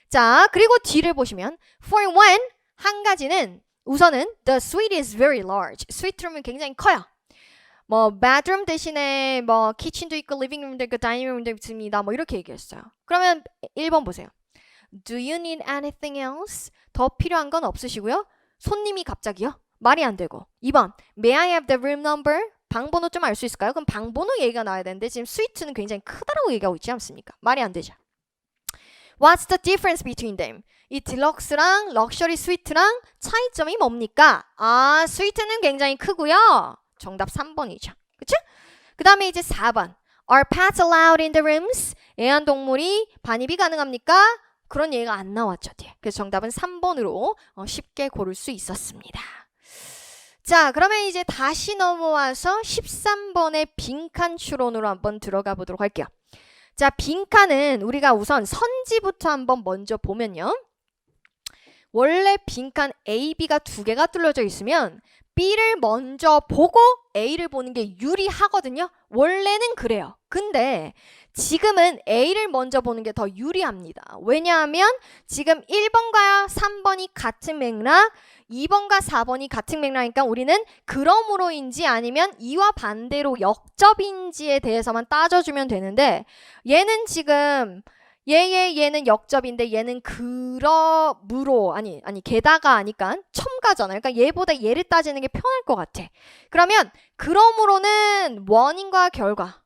자, 그리고 D를 보시면 for one 한 가지는 우선은 the suite is very large. 스위트룸은 굉장히 커요. 뭐 bedroom 대신에 뭐 키친도 있고 리빙룸도 있고 다이닝룸도 있습니다. 뭐 이렇게 얘기했어요. 그러면 1번 보세요. Do you need anything else? 더 필요한 건 없으시고요. 손님이 갑자기요? 말이 안 되고. 2번. May I have the room number? 방 번호 좀 알 수 있을까요? 그럼 방 번호 얘기가 나와야 되는데 지금 스위트는 굉장히 크다라고 얘기하고 있지 않습니까? 말이 안 되죠. What's the difference between them? 이 딜럭스랑 럭셔리 스위트랑 차이점이 뭡니까? 아, 스위트는 굉장히 크고요. 정답 3번이죠. 그쵸? 그 다음에 이제 4번. Are pets allowed in the rooms? 애완동물이 반입이 가능합니까? 그런 얘기가 안 나왔죠, 뒤에. 그래서 정답은 3번으로 쉽게 고를 수 있었습니다. 자, 그러면 이제 다시 넘어와서 13번의 빈칸 추론으로 한번 들어가 보도록 할게요. 자, 빈칸은 우리가 우선 선지부터 한번 먼저 보면요. 원래 빈칸 A, B가 두 개가 뚫려져 있으면 B를 먼저 보고 A를 보는 게 유리하거든요. 원래는 그래요. 근데 지금은 A를 먼저 보는 게 더 유리합니다. 왜냐하면 지금 1번과 3번이 같은 맥락, 2번과 4번이 같은 맥락이니까 우리는 그러므로인지 아니면 이와 반대로 역접인지에 대해서만 따져주면 되는데 얘는 지금 얘는 역접인데 얘는 그러므로 아니 게다가 하니까 첨가잖아요. 그러니까 얘보다 얘를 따지는 게 편할 것 같아. 그러면 그러므로는 원인과 결과,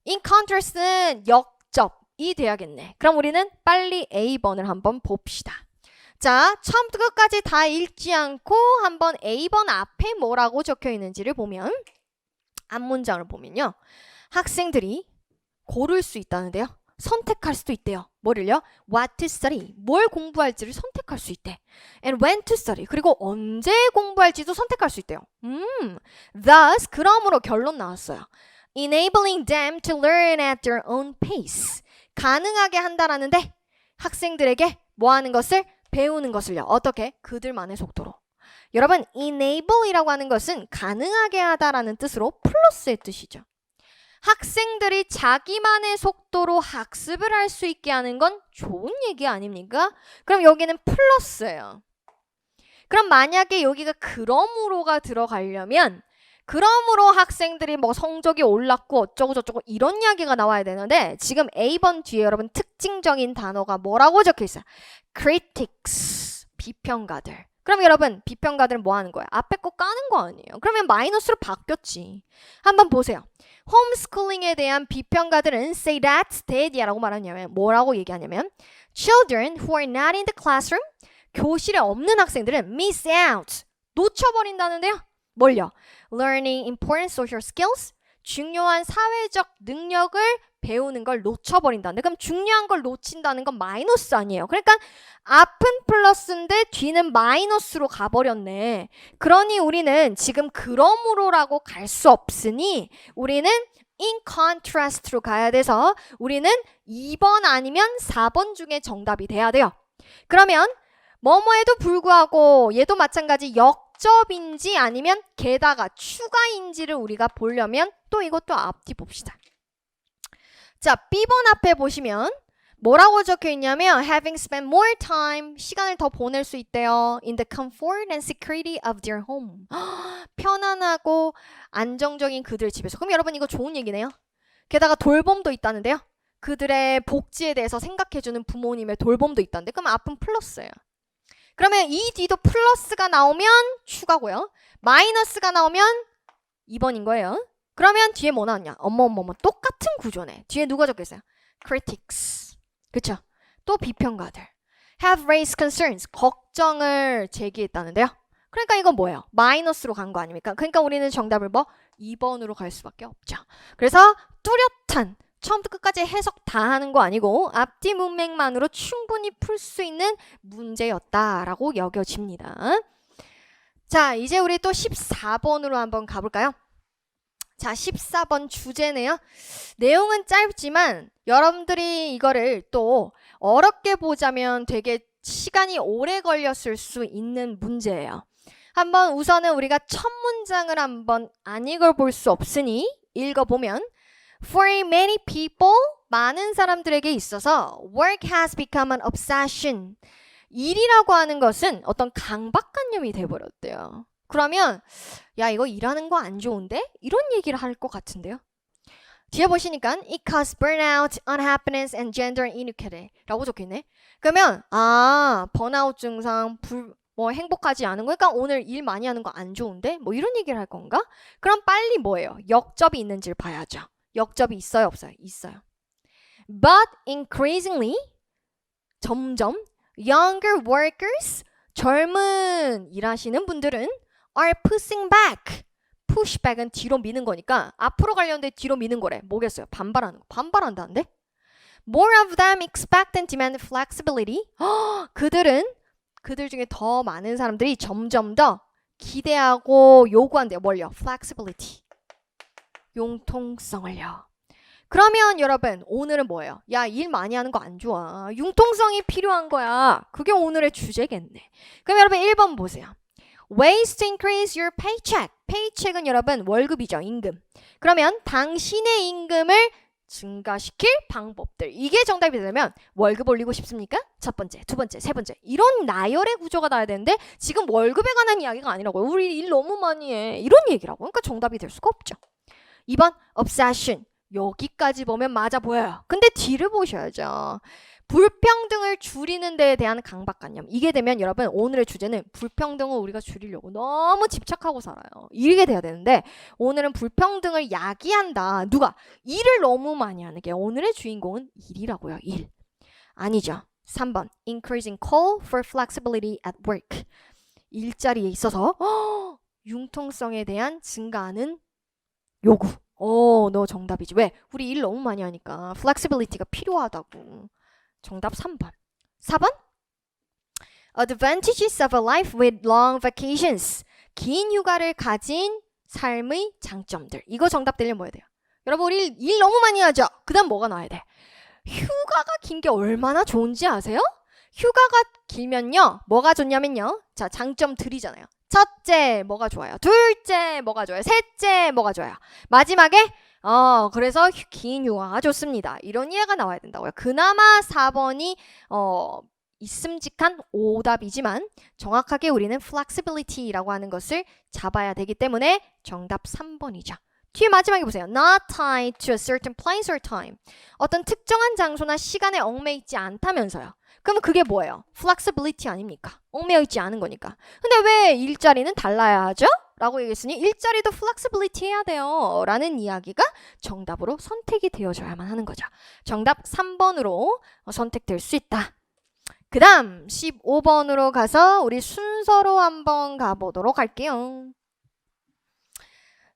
in contrast는 역접이 돼야겠네. 그럼 우리는 빨리 A번을 한번 봅시다. 자, 처음부터 끝까지 다 읽지 않고 한번 A번 앞에 뭐라고 적혀 있는지를 보면 앞문장을 보면요. 학생들이 고를 수 있다는데요. 선택할 수도 있대요. 뭐를요? What to study. 뭘 공부할지를 선택할 수 있대. And when to study. 그리고 언제 공부할지도 선택할 수 있대요. Thus, 그러므로 결론 나왔어요. Enabling them to learn at their own pace. 가능하게 한다라는데 학생들에게 뭐 하는 것을? 배우는 것을요. 어떻게? 그들만의 속도로. 여러분, enable이라고 하는 것은 가능하게 하다라는 뜻으로 플러스의 뜻이죠. 학생들이 자기만의 속도로 학습을 할 수 있게 하는 건 좋은 얘기 아닙니까? 그럼 여기는 플러스예요. 그럼 만약에 여기가 그러므로가 들어가려면 그러므로 학생들이 뭐 성적이 올랐고 어쩌고 저쩌고 이런 이야기가 나와야 되는데 지금 A번 뒤에 여러분 특징적인 단어가 뭐라고 적혀 있어요? critics, 비평가들. 그럼 여러분 비평가들은 뭐 하는 거야? 앞에 거 까는 거 아니에요? 그러면 마이너스로 바뀌었지. 한번 보세요. 홈스쿨링에 대한 비평가들은 say that이라고 말하냐면 뭐라고 얘기하냐면 children who are not in the classroom 교실에 없는 학생들은 miss out 놓쳐버린다는데요. 뭘요? learning important social skills 중요한 사회적 능력을 배우는 걸 놓쳐버린다는데 그럼 중요한 걸 놓친다는 건 마이너스 아니에요. 그러니까 앞은 플러스인데 뒤는 마이너스로 가버렸네. 그러니 우리는 지금 그러므로라고 갈 수 없으니 우리는 in contrast로 가야 돼서 우리는 2번 아니면 4번 중에 정답이 돼야 돼요. 그러면 뭐뭐에도 불구하고 얘도 마찬가지 역접인지 아니면 게다가 추가인지를 우리가 보려면 또 이것도 앞뒤 봅시다. 자, B번 앞에 보시면 뭐라고 적혀 있냐면 having spent more time 시간을 더 보낼 수 있대요. in the comfort and security of their home. 편안하고 안정적인 그들 집에서. 그럼 여러분 이거 좋은 얘기네요. 게다가 돌봄도 있다는데요. 그들의 복지에 대해서 생각해주는 부모님의 돌봄도 있다는데 그럼 앞은 플러스예요. 그러면 이 뒤도 플러스가 나오면 추가고요. 마이너스가 나오면 2번인 거예요. 그러면 뒤에 뭐 나왔냐? 어머 똑같은 구조네. 뒤에 누가 적혀있어요? critics. 그쵸? 또 비평가들. have raised concerns. 걱정을 제기했다는데요. 그러니까 이건 뭐예요? 마이너스로 간 거 아닙니까? 그러니까 우리는 정답을 뭐? 2번으로 갈 수밖에 없죠. 그래서 뚜렷한 처음부터 끝까지 해석 다 하는 거 아니고 앞뒤 문맥만으로 충분히 풀 수 있는 문제였다라고 여겨집니다. 자, 이제 우리 또 14번으로 한번 가볼까요? 자, 14번 주제네요. 내용은 짧지만 여러분들이 이거를 또 어렵게 보자면 되게 시간이 오래 걸렸을 수 있는 문제예요. 한번 우선은 우리가 첫 문장을 한번 안 읽어볼 수 없으니 읽어보면 For many people, 많은 사람들에게 있어서 work has become an obsession. 일이라고 하는 것은 어떤 강박관념이 돼버렸대요. 그러면 야 이거 일하는 거 안 좋은데? 이런 얘기를 할 것 같은데요. 뒤에 보시니까 it causes burnout, unhappiness, and gender inequality 라고 적혀있네. 그러면 번아웃 증상, 행복하지 않은 거. 그러니까 오늘 일 많이 하는 거 안 좋은데? 뭐 이런 얘기를 할 건가? 그럼 빨리 뭐예요? 역접이 있는지를 봐야죠. 역접이 있어요? 없어요? 있어요. But increasingly 점점 younger workers, 젊은 일하시는 분들은 are pushing back. pushback은 뒤로 미는 거니까 앞으로 가려는데 뒤로 미는 거래. 뭐겠어요? 반발하는 거. 반발한다는데? More of them expect and demand flexibility. 그들 중에 더 많은 사람들이 점점 더 기대하고 요구한대요. 뭘요? flexibility. 융통성을요. 그러면 여러분 오늘은 뭐예요? 야, 일 많이 하는 거 안 좋아. 융통성이 필요한 거야. 그게 오늘의 주제겠네. 그럼 여러분 1번 보세요. Ways to increase your paycheck. paycheck은 여러분 월급이죠. 임금. 그러면 당신의 임금을 증가시킬 방법들. 이게 정답이 되려면 월급 올리고 싶습니까? 첫 번째, 두 번째, 세 번째. 이런 나열의 구조가 나야 되는데 지금 월급에 관한 이야기가 아니라고요. 우리 일 너무 많이 해. 이런 얘기라고. 그러니까 정답이 될 수가 없죠. 2번 obsession. 여기까지 보면 맞아 보여요. 근데 뒤를 보셔야죠. 불평등을 줄이는 데에 대한 강박관념. 이게 되면 여러분 오늘의 주제는 불평등을 우리가 줄이려고 너무 집착하고 살아요. 이게 돼야 되는데 오늘은 불평등을 야기한다. 누가? 일을 너무 많이 하는 게 오늘의 주인공은 일이라고요. 일. 아니죠. 3번 increasing call for flexibility at work. 일자리에 있어서 융통성에 대한 증가하는 요구. 너 정답이지. 왜? 우리 일 너무 많이 하니까 flexibility가 필요하다고. 정답 3번. 4번? Advantages of a life with long vacations. 긴 휴가를 가진 삶의 장점들. 이거 정답 되려면 뭐 해야 돼요? 여러분 우리 일 너무 많이 하죠? 그 다음 뭐가 나와야 돼? 휴가가 긴 게 얼마나 좋은지 아세요? 휴가가 길면요. 뭐가 좋냐면요. 자, 장점 드리잖아요. 첫째, 뭐가 좋아요? 둘째, 뭐가 좋아요? 셋째, 뭐가 좋아요? 마지막에 그래서 긴 휴가가 좋습니다. 이런 이해가 나와야 된다고요. 그나마 4번이 있음직한 오답이지만 정확하게 우리는 flexibility라고 하는 것을 잡아야 되기 때문에 정답 3번이죠. 뒤에 마지막에 보세요. Not tied to a certain place or time. 어떤 특정한 장소나 시간에 얽매여 있지 않다면서요. 그러면 그게 뭐예요? flexibility 아닙니까? 얽매여 있지 않은 거니까. 근데 왜 일자리는 달라야 하죠? 라고 얘기했으니 일자리도 flexibility 해야 돼요. 라는 이야기가 정답으로 선택이 되어져야만 하는 거죠. 정답 3번으로 선택될 수 있다. 그 다음 15번으로 가서 우리 순서로 한번 가보도록 할게요.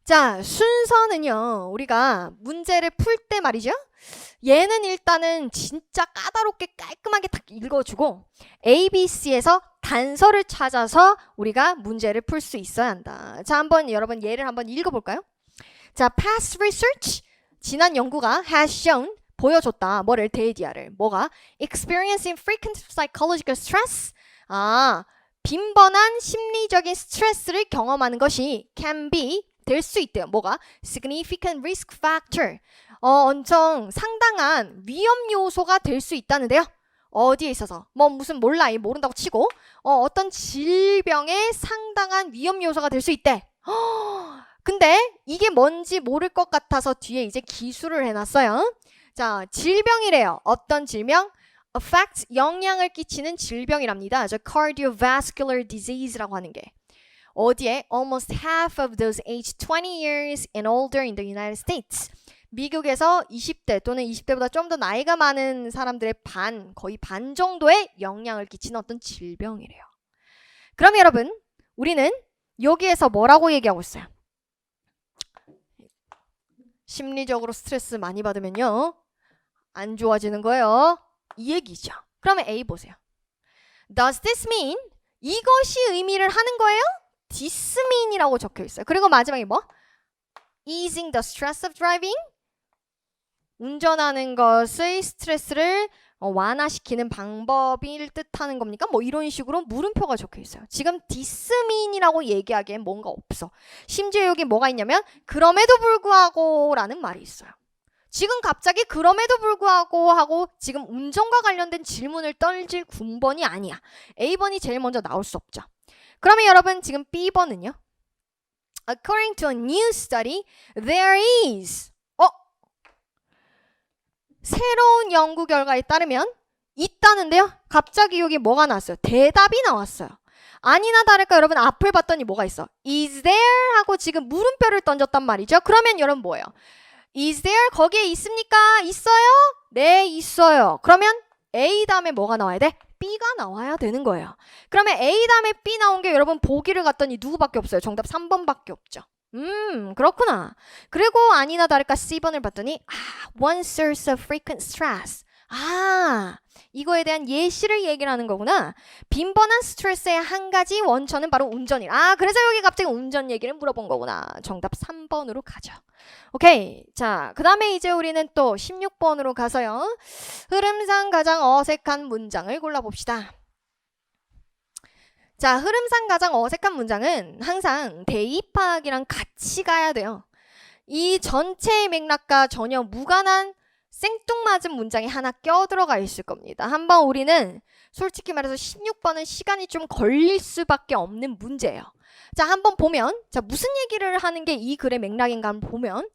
자, 순서는요. 우리가 문제를 풀 때 말이죠. 얘는 일단은 진짜 까다롭게 깔끔하게 딱 읽어주고 ABC에서 단서를 찾아서 우리가 문제를 풀 수 있어야 한다. 자, 한번 여러분 예를 한번 읽어볼까요? 자, past research. 지난 연구가 has shown. 보여줬다. 뭐를? 데이디아를. 뭐가? experiencing frequent psychological stress. 빈번한 심리적인 스트레스를 경험하는 것이 can be 될 수 있대요. 뭐가? significant risk factor. 엄청 상당한 위험 요소가 될 수 있다는데요. 어디에 있어서? 뭐 무슨 몰라. 모른다고 치고 어떤 질병에 상당한 위험 요소가 될 수 있대. 근데 이게 뭔지 모를 것 같아서 뒤에 이제 기술을 해놨어요. 자, 질병이래요. 어떤 질병? affect, 영향을 끼치는 질병이랍니다. 저 cardiovascular disease라고 하는 게. 어디에? Almost half of those aged 20 years and older in the United States. 미국에서 20대 또는 20대보다 좀 더 나이가 많은 사람들의 거의 반 정도의 영향을 끼치는 어떤 질병이래요. 그럼 여러분, 우리는 여기에서 뭐라고 얘기하고 있어요? 심리적으로 스트레스 많이 받으면요. 안 좋아지는 거예요. 이 얘기죠. 그러면 A 보세요. Does this mean? 이것이 의미를 하는 거예요? This mean이라고 적혀 있어요. 그리고 마지막에 뭐? Easing the stress of driving? 운전하는 것의 스트레스를 완화시키는 방법을 뜻하는 겁니까? 뭐 이런 식으로 물음표가 적혀 있어요. 지금 this mean이라고 얘기하기엔 뭔가 없어. 심지어 여기 뭐가 있냐면 그럼에도 불구하고 라는 말이 있어요. 지금 갑자기 그럼에도 불구하고 하고 지금 운전과 관련된 질문을 던질 군번이 아니야. A번이 제일 먼저 나올 수 없죠. 그러면 여러분 지금 B번은요. According to a new study, there is 새로운 연구 결과에 따르면 있다는데요. 갑자기 여기 뭐가 나왔어요? 대답이 나왔어요. 아니나 다를까 여러분 앞을 봤더니 뭐가 있어? Is there? 하고 지금 물음표를 던졌단 말이죠. 그러면 여러분 뭐예요? Is there? 거기에 있습니까? 있어요? 네, 있어요. 그러면 A 다음에 뭐가 나와야 돼? B가 나와야 되는 거예요. 그러면 A 다음에 B 나온 게 여러분 보기를 갔더니 누구밖에 없어요? 정답 3번밖에 없죠. 그렇구나. 그리고 아니나 다를까 C번을 봤더니 one source of frequent stress. 이거에 대한 예시를 얘기를 하는 거구나. 빈번한 스트레스의 한 가지 원천은 바로 운전이라. 그래서 여기 갑자기 운전 얘기를 물어본 거구나. 정답 3번으로 가죠. 오케이. 자, 그 다음에 이제 우리는 또 16번으로 가서요. 흐름상 가장 어색한 문장을 골라봅시다. 자, 흐름상 가장 어색한 문장은 항상 대입학이랑 같이 가야 돼요. 이 전체의 맥락과 전혀 무관한 생뚱맞은 문장이 하나 껴들어가 있을 겁니다. 한번 우리는 솔직히 말해서 16번은 시간이 좀 걸릴 수밖에 없는 문제예요. 자, 한번 보면 자 무슨 얘기를 하는 게 이 글의 맥락인가 한번 보면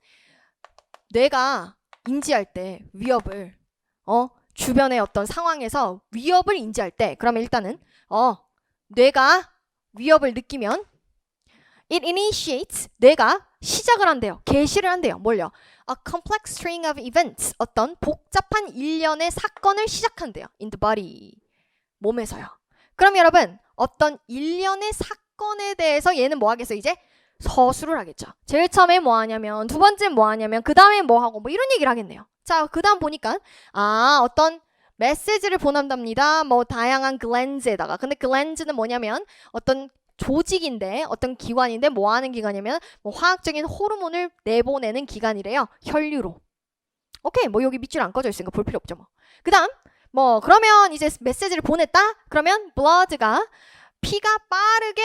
뇌가 인지할 때 위협을 주변의 어떤 상황에서 위협을 인지할 때 그러면 일단은 뇌가 위협을 느끼면 it initiates 뇌가 시작을 한대요. 개시를 한대요. 뭘요? A complex string of events 어떤 복잡한 일련의 사건을 시작한대요. In the body 몸에서요. 그럼 여러분 어떤 일련의 사건에 대해서 얘는 뭐 하겠어요? 이제 서술을 하겠죠. 제일 처음에 뭐 하냐면 두 번째 뭐 하냐면 그 다음에 뭐 하고 뭐 이런 얘기를 하겠네요. 자, 그 다음 보니까 어떤 메시지를 보낸답니다. 뭐 다양한 글랜즈에다가. 근데 글랜즈는 뭐냐면 어떤 조직인데 어떤 기관인데 뭐 하는 기관이냐면 뭐 화학적인 호르몬을 내보내는 기관이래요. 혈류로. 오케이. 뭐 여기 밑줄 안 꺼져 있으니까 볼 필요 없죠 뭐. 그다음 뭐 그러면 이제 메시지를 보냈다? 그러면 blood가 피가 빠르게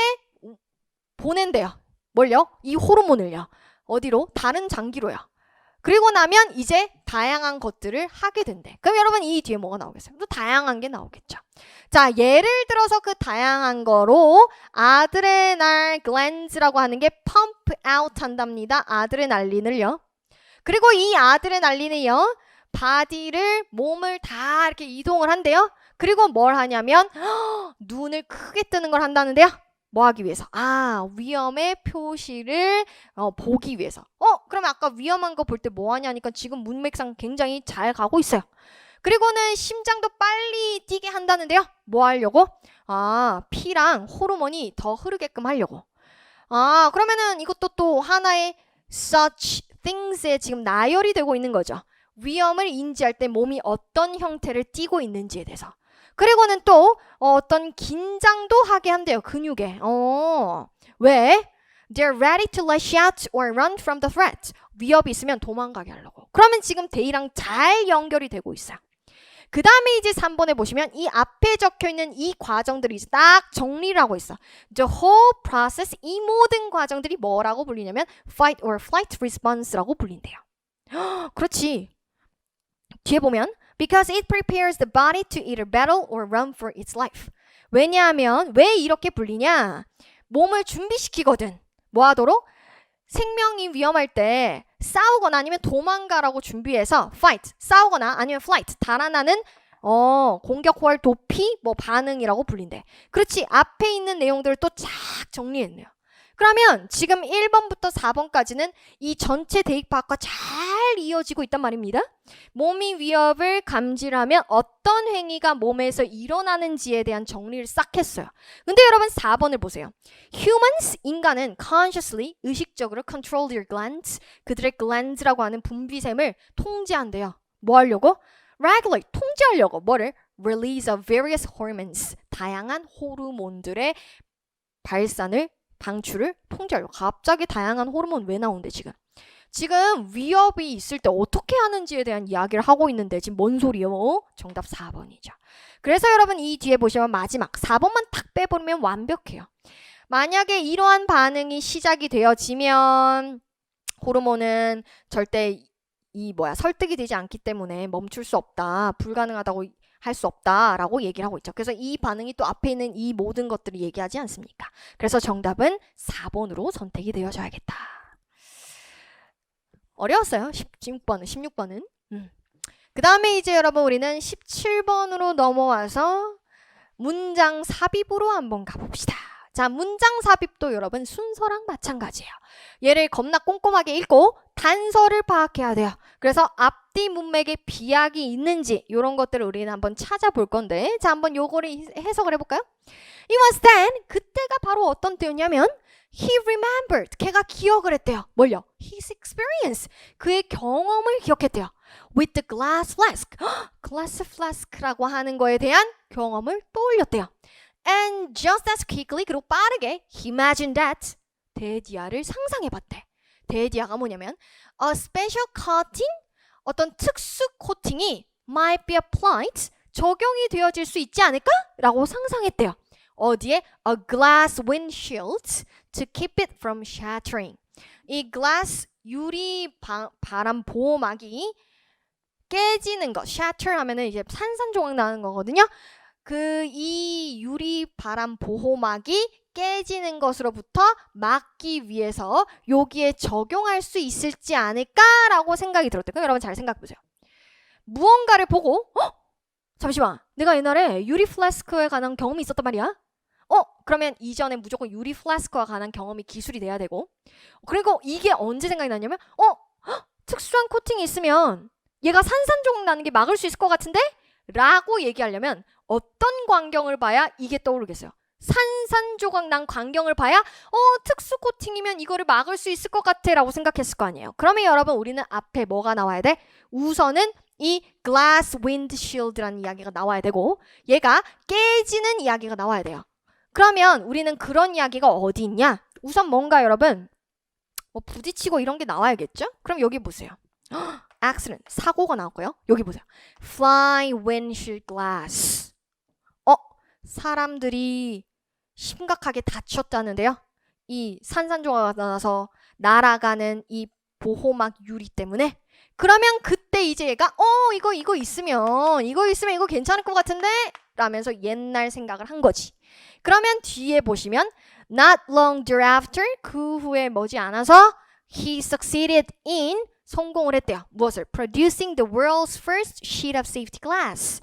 보낸대요. 뭘요? 이 호르몬을요. 어디로? 다른 장기로요. 그리고 나면 이제 다양한 것들을 하게 된대. 그럼 여러분 이 뒤에 뭐가 나오겠어요? 또 다양한 게 나오겠죠. 자, 예를 들어서 그 다양한 거로 아드레날 글랜즈라고 하는 게 펌프 아웃 한답니다. 아드레날린을요. 그리고 이 아드레날린이요. 바디를 몸을 다 이렇게 이동을 한대요. 그리고 뭘 하냐면 눈을 크게 뜨는 걸 한다는데요. 뭐 하기 위해서? 위험의 표시를 보기 위해서. 그러면 아까 위험한 거 볼 때 뭐 하냐니까 지금 문맥상 굉장히 잘 가고 있어요. 그리고는 심장도 빨리 뛰게 한다는데요. 뭐 하려고? 피랑 호르몬이 더 흐르게끔 하려고. 그러면은 이것도 또 하나의 such things에 지금 나열이 되고 있는 거죠. 위험을 인지할 때 몸이 어떤 형태를 띠고 있는지에 대해서. 그리고는 또 어떤 긴장도 하게 한대요. 근육에. 왜? They're ready to lash out or run from the threat. 위협이 있으면 도망가게 하려고. 그러면 지금 데이랑 잘 연결이 되고 있어요. 그 다음에 이제 3번에 보시면 이 앞에 적혀있는 이 과정들이 이제 딱 정리를 하고 있어. The whole process, 이 모든 과정들이 뭐라고 불리냐면 fight or flight response라고 불린대요. 그렇지. 뒤에 보면 Because it prepares the body to either battle or run for its life. 왜냐하면 왜 이렇게 불리냐? 몸을 준비시키거든. 뭐 하도록? 생명이 위험할 때 싸우거나 아니면 도망가라고 준비해서 fight, 싸우거나 아니면 flight, 달아나는 공격, 호월, 도피, 뭐 반응이라고 불린대. 그렇지. 앞에 있는 내용들을 또 쫙 정리했네요. 그러면 지금 1번부터 4번까지는 이 전체 대입파악과 잘 이어지고 있단 말입니다. 몸이 위협을 감지를 하면 어떤 행위가 몸에서 일어나는지에 대한 정리를 싹 했어요. 근데 여러분 4번을 보세요. Humans, 인간은 consciously, 의식적으로 control their glands, 그들의 glands라고 하는 분비샘을 통제한대요. 뭐 하려고? Regulate, 통제하려고. 뭐를? Release of various hormones, 다양한 호르몬들의 발산을 방출을 통제하려고. 갑자기 다양한 호르몬 왜 나오는데 지금? 지금 위협이 있을 때 어떻게 하는지에 대한 이야기를 하고 있는데 지금 뭔 소리요? 정답 4번이죠. 그래서 여러분 이 뒤에 보시면 마지막 4번만 딱 빼버리면 완벽해요. 만약에 이러한 반응이 시작이 되어지면 호르몬은 절대 설득이 되지 않기 때문에 멈출 수 없다. 불가능하다고 할 수 없다라고 얘기를 하고 있죠. 그래서 이 반응이 또 앞에 있는 이 모든 것들을 얘기하지 않습니까? 그래서 정답은 4번으로 선택이 되어져야겠다. 어려웠어요. 16번은. 그 다음에 이제 여러분 우리는 17번으로 넘어와서 문장 삽입으로 한번 가봅시다. 자, 문장 삽입도 여러분 순서랑 마찬가지예요. 얘를 겁나 꼼꼼하게 읽고 단서를 파악해야 돼요. 그래서 앞뒤 문맥에 비약이 있는지 이런 것들을 우리는 한번 찾아볼 건데, 자, 한번 요거를 해석을 해볼까요? It was then, 그때가 바로 어떤 때였냐면 he remembered, 걔가 기억을 했대요. 뭘요? His experience, 그의 경험을 기억했대요. With the glass flask, glass flask라고 하는 거에 대한 경험을 떠올렸대요. And just as quickly, 그리고 빠르게 he imagined that, 데디아를 상상해봤대. 데디아가 뭐냐면 a special coating, 어떤 특수 코팅이 might be applied, 적용이 되어질 수 있지 않을까? 라고 상상했대요. 어디에? A glass windshield to keep it from shattering. 이 glass 유리 바람 보호막이 깨지는 것, shatter 하면은 이제 산산조각 나는 거거든요. 이 유리 바람 보호막이 깨지는 것으로부터 막기 위해서 여기에 적용할 수 있을지 않을까라고 생각이 들었대요. 그럼 여러분 잘 생각해 보세요. 무언가를 보고 잠시만, 내가 옛날에 유리 플래스크에 관한 경험이 있었단 말이야. 그러면 이전에 무조건 유리 플래스크와 관한 경험이 기술이 돼야 되고, 그리고 이게 언제 생각이 났냐면 특수한 코팅이 있으면 얘가 산산조각 나는 게 막을 수 있을 것 같은데? 라고 얘기하려면 어떤 광경을 봐야 이게 떠오르겠어요? 산산조각 난 광경을 봐야 특수 코팅이면 이거를 막을 수 있을 것 같아 라고 생각했을 거 아니에요. 그러면 여러분 우리는 앞에 뭐가 나와야 돼? 우선은 이 glass windshield라는 이야기가 나와야 되고 얘가 깨지는 이야기가 나와야 돼요. 그러면 우리는 그런 이야기가 어디 있냐? 우선 뭔가 여러분 부딪히고 이런 게 나와야겠죠? 그럼 여기 보세요. accident, 사고가 나왔고요. 여기 보세요. fly windshield glass. 사람들이 심각하게 다쳤다는데요. 이 산산조각가 나서 날아가는 이 보호막 유리 때문에. 그러면 그때 이제 얘가 이거 있으면 이거 괜찮을 것 같은데? 라면서 옛날 생각을 한 거지. 그러면 뒤에 보시면 not long thereafter, 그 후에 머지 않아서 he succeeded in, 성공을 했대요. 무엇을? Producing the world's first sheet of safety glass.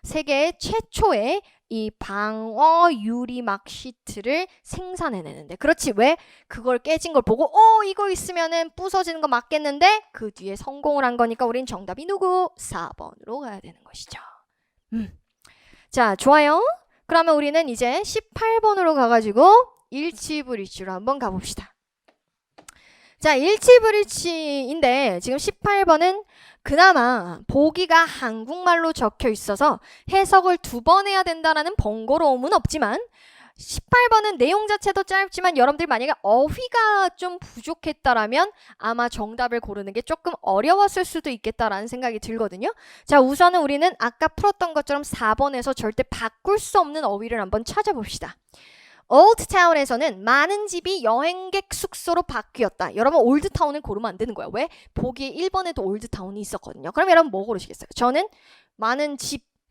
세계 최초의 이 방어 유리막 시트를 생산해내는데. 그렇지, 왜? 그걸 깨진 걸 보고 이거 있으면은 부서지는 거 맞겠는데? 그 뒤에 성공을 한 거니까 우린 정답이 누구? 4번으로 가야 되는 것이죠. 자, 좋아요. 그러면 우리는 이제 18번으로 가가지고 일치불일치로 한번 가봅시다. 자, 일치불일치인데 지금 18번은 그나마 보기가 한국말로 적혀 있어서 해석을 2번 해야 된다는 번거로움은 없지만 18번은 내용 자체도 짧지만 여러분들이 만약에 어휘가 좀 부족했다라면 아마 정답을 고르는 게 조금 어려웠을 수도 있겠다라는 생각이 들거든요. 자, 우선은 우리는 아까 풀었던 것처럼 4번에서 절대 바꿀 수 없는 어휘를 한번 찾아봅시다. 올드타운에서는 많은 집이 여행객 숙소로 바뀌었다. 여러분 올드타운을 고르면 안 되는 거야. 왜? 보기에 1번에도 올드타운이 있었거든요. 그럼 여러분 뭐 고르시겠어요? 저는 많은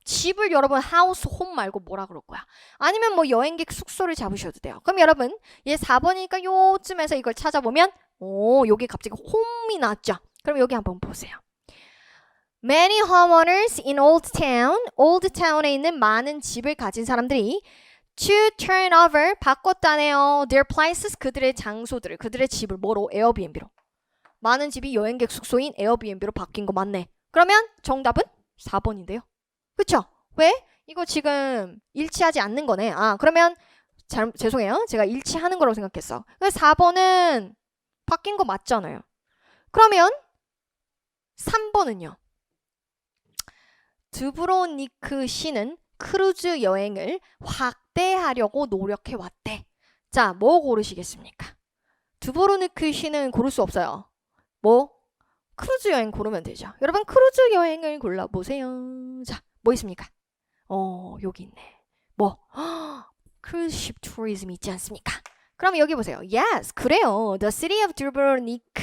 집을 여러분 하우스 홈 말고 뭐라 그럴 거야? 아니면 뭐 여행객 숙소를 잡으셔도 돼요. 그럼 여러분 얘 4번이니까 요쯤에서 이걸 찾아보면 여기 갑자기 홈이 나왔죠. 그럼 여기 한번 보세요. Many homeowners in Old Town, Old Town에 있는 많은 집을 가진 사람들이 to turn over, 바꿨다네요. Their places, 그들의 장소들을, 그들의 집을 뭐로? 에어비앤비로. 많은 집이 여행객 숙소인 에어비앤비로 바뀐 거 맞네. 그러면 정답은 4번인데요. 그쵸? 왜? 이거 지금 일치하지 않는 거네. 그러면 죄송해요. 제가 일치하는 거라고 생각했어. 4번은 바뀐 거 맞잖아요. 그러면 3번은요. 드브로니크 시는 크루즈 여행을 확대하려고 노력해왔대. 자, 뭐 고르시겠습니까? 드브로니크 시는 고를 수 없어요. 크루즈 여행 고르면 되죠. 여러분 크루즈 여행을 골라보세요. 자, 뭐 있습니까? 여기 있네. 크루즈십 투리즘 있지 않습니까? 그럼 여기 보세요. Yes, 그래요. The city of 드브로니크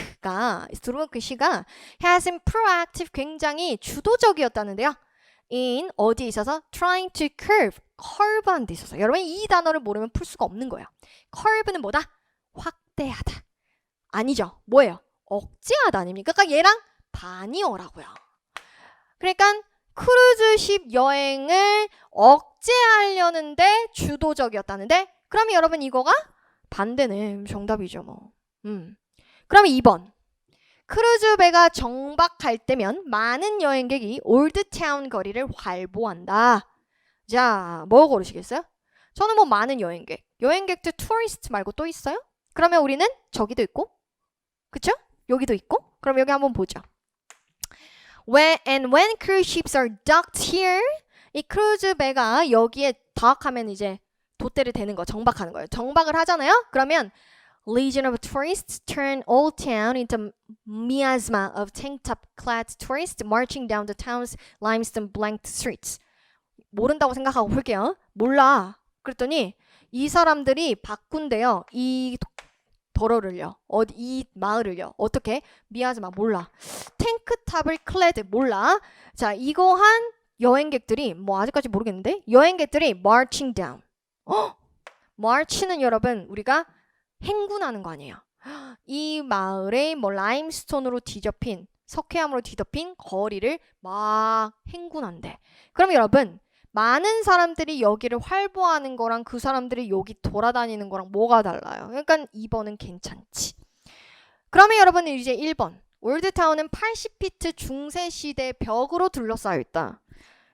시가 has been proactive, 굉장히 주도적이었다는데요. in 어디에 있어서? trying to curve한 데 있어서. 여러분 이 단어를 모르면 풀 수가 없는 거예요. curve는 뭐다? 확대하다. 아니죠. 뭐예요? 억제하다 아닙니까? 그러니까 얘랑 반이어라고요. 그러니까 크루즈십 여행을 억제하려는데 주도적이었다는데 그럼 여러분 이거가 반대네. 정답이죠 뭐. 그럼 2번. 크루즈 배가 정박할 때면 많은 여행객이 올드타운 거리를 활보한다. 자, 뭐 고르시겠어요? 저는 뭐 많은 여행객. 여행객들 투어리스트 말고 또 있어요? 그러면 우리는 저기도 있고, 그쵸? 여기도 있고. 그럼 여기 한번 보죠. When cruise ships are docked here, 이 크루즈 배가 여기에 dock하면 이제 돛대를 대는 거, 정박하는 거예요. 정박을 하잖아요. 그러면 Legion of tourists turn Old Town into miasma of tank-top-clad tourists marching down the town's limestone-blanked streets. 모른다고 생각하고 볼게요. 몰라. 그랬더니 이 사람들이 바꾼대요. 이 도로를요. 이 마을을요. 어떻게? 미아즈마 몰라. 탱크탑을 클레드 몰라. 자, 이거 한 여행객들이 뭐 아직까지 모르겠는데 여행객들이 marching down. march는 여러분 우리가 행군하는 거 아니에요. 이 마을의 뭐 라임스톤으로 뒤덮인 석회암으로 뒤덮인 거리를 막 행군한대. 그럼 여러분 많은 사람들이 여기를 활보하는 거랑 그 사람들이 여기 돌아다니는 거랑 뭐가 달라요? 그러니까 2번은 괜찮지. 그러면 여러분 이제 1번. 올드타운은 80피트 중세시대 벽으로 둘러싸여 있다.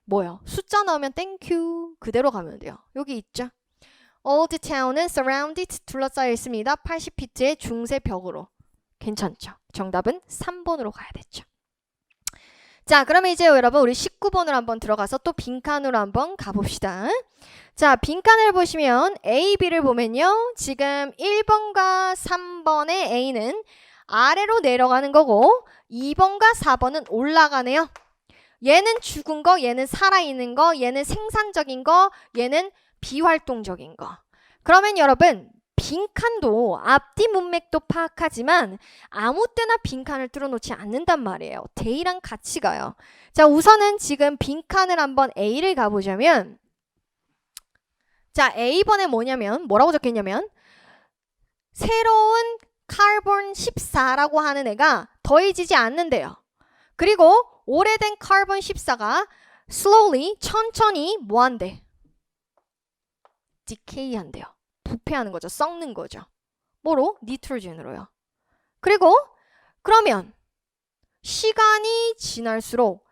뭐요? 숫자 나오면 땡큐 그대로 가면 돼요. 여기 있죠? Old Town은 surrounded 둘러싸여 있습니다. 80피트의 중세 벽으로. 괜찮죠? 정답은 3번으로 가야 됐죠. 자, 그러면 이제 여러분 우리 19번을 한번 들어가서 또 빈칸으로 한번 가봅시다. 자, 빈칸을 보시면 A, B를 보면요. 지금 1번과 3번의 A는 아래로 내려가는 거고 2번과 4번은 올라가네요. 얘는 죽은 거, 얘는 살아있는 거, 얘는 생산적인 거, 얘는 비활동적인 거. 그러면 여러분 빈칸도 앞뒤 문맥도 파악하지만 아무 때나 빈칸을 뚫어놓지 않는단 말이에요. D랑 같이 가요. 자, 우선은 지금 빈칸을 한번 A를 가보자면 자, A번에 뭐라고 적혀있냐면 새로운 카본 14라고 하는 애가 더해지지 않는데요. 그리고 오래된 카본 14가 slowly, 천천히 뭐한대? decay 한대요. 부패하는 거죠. 썩는 거죠. 뭐로? 니트로젠으로요. 그리고 그러면 시간이 지날수록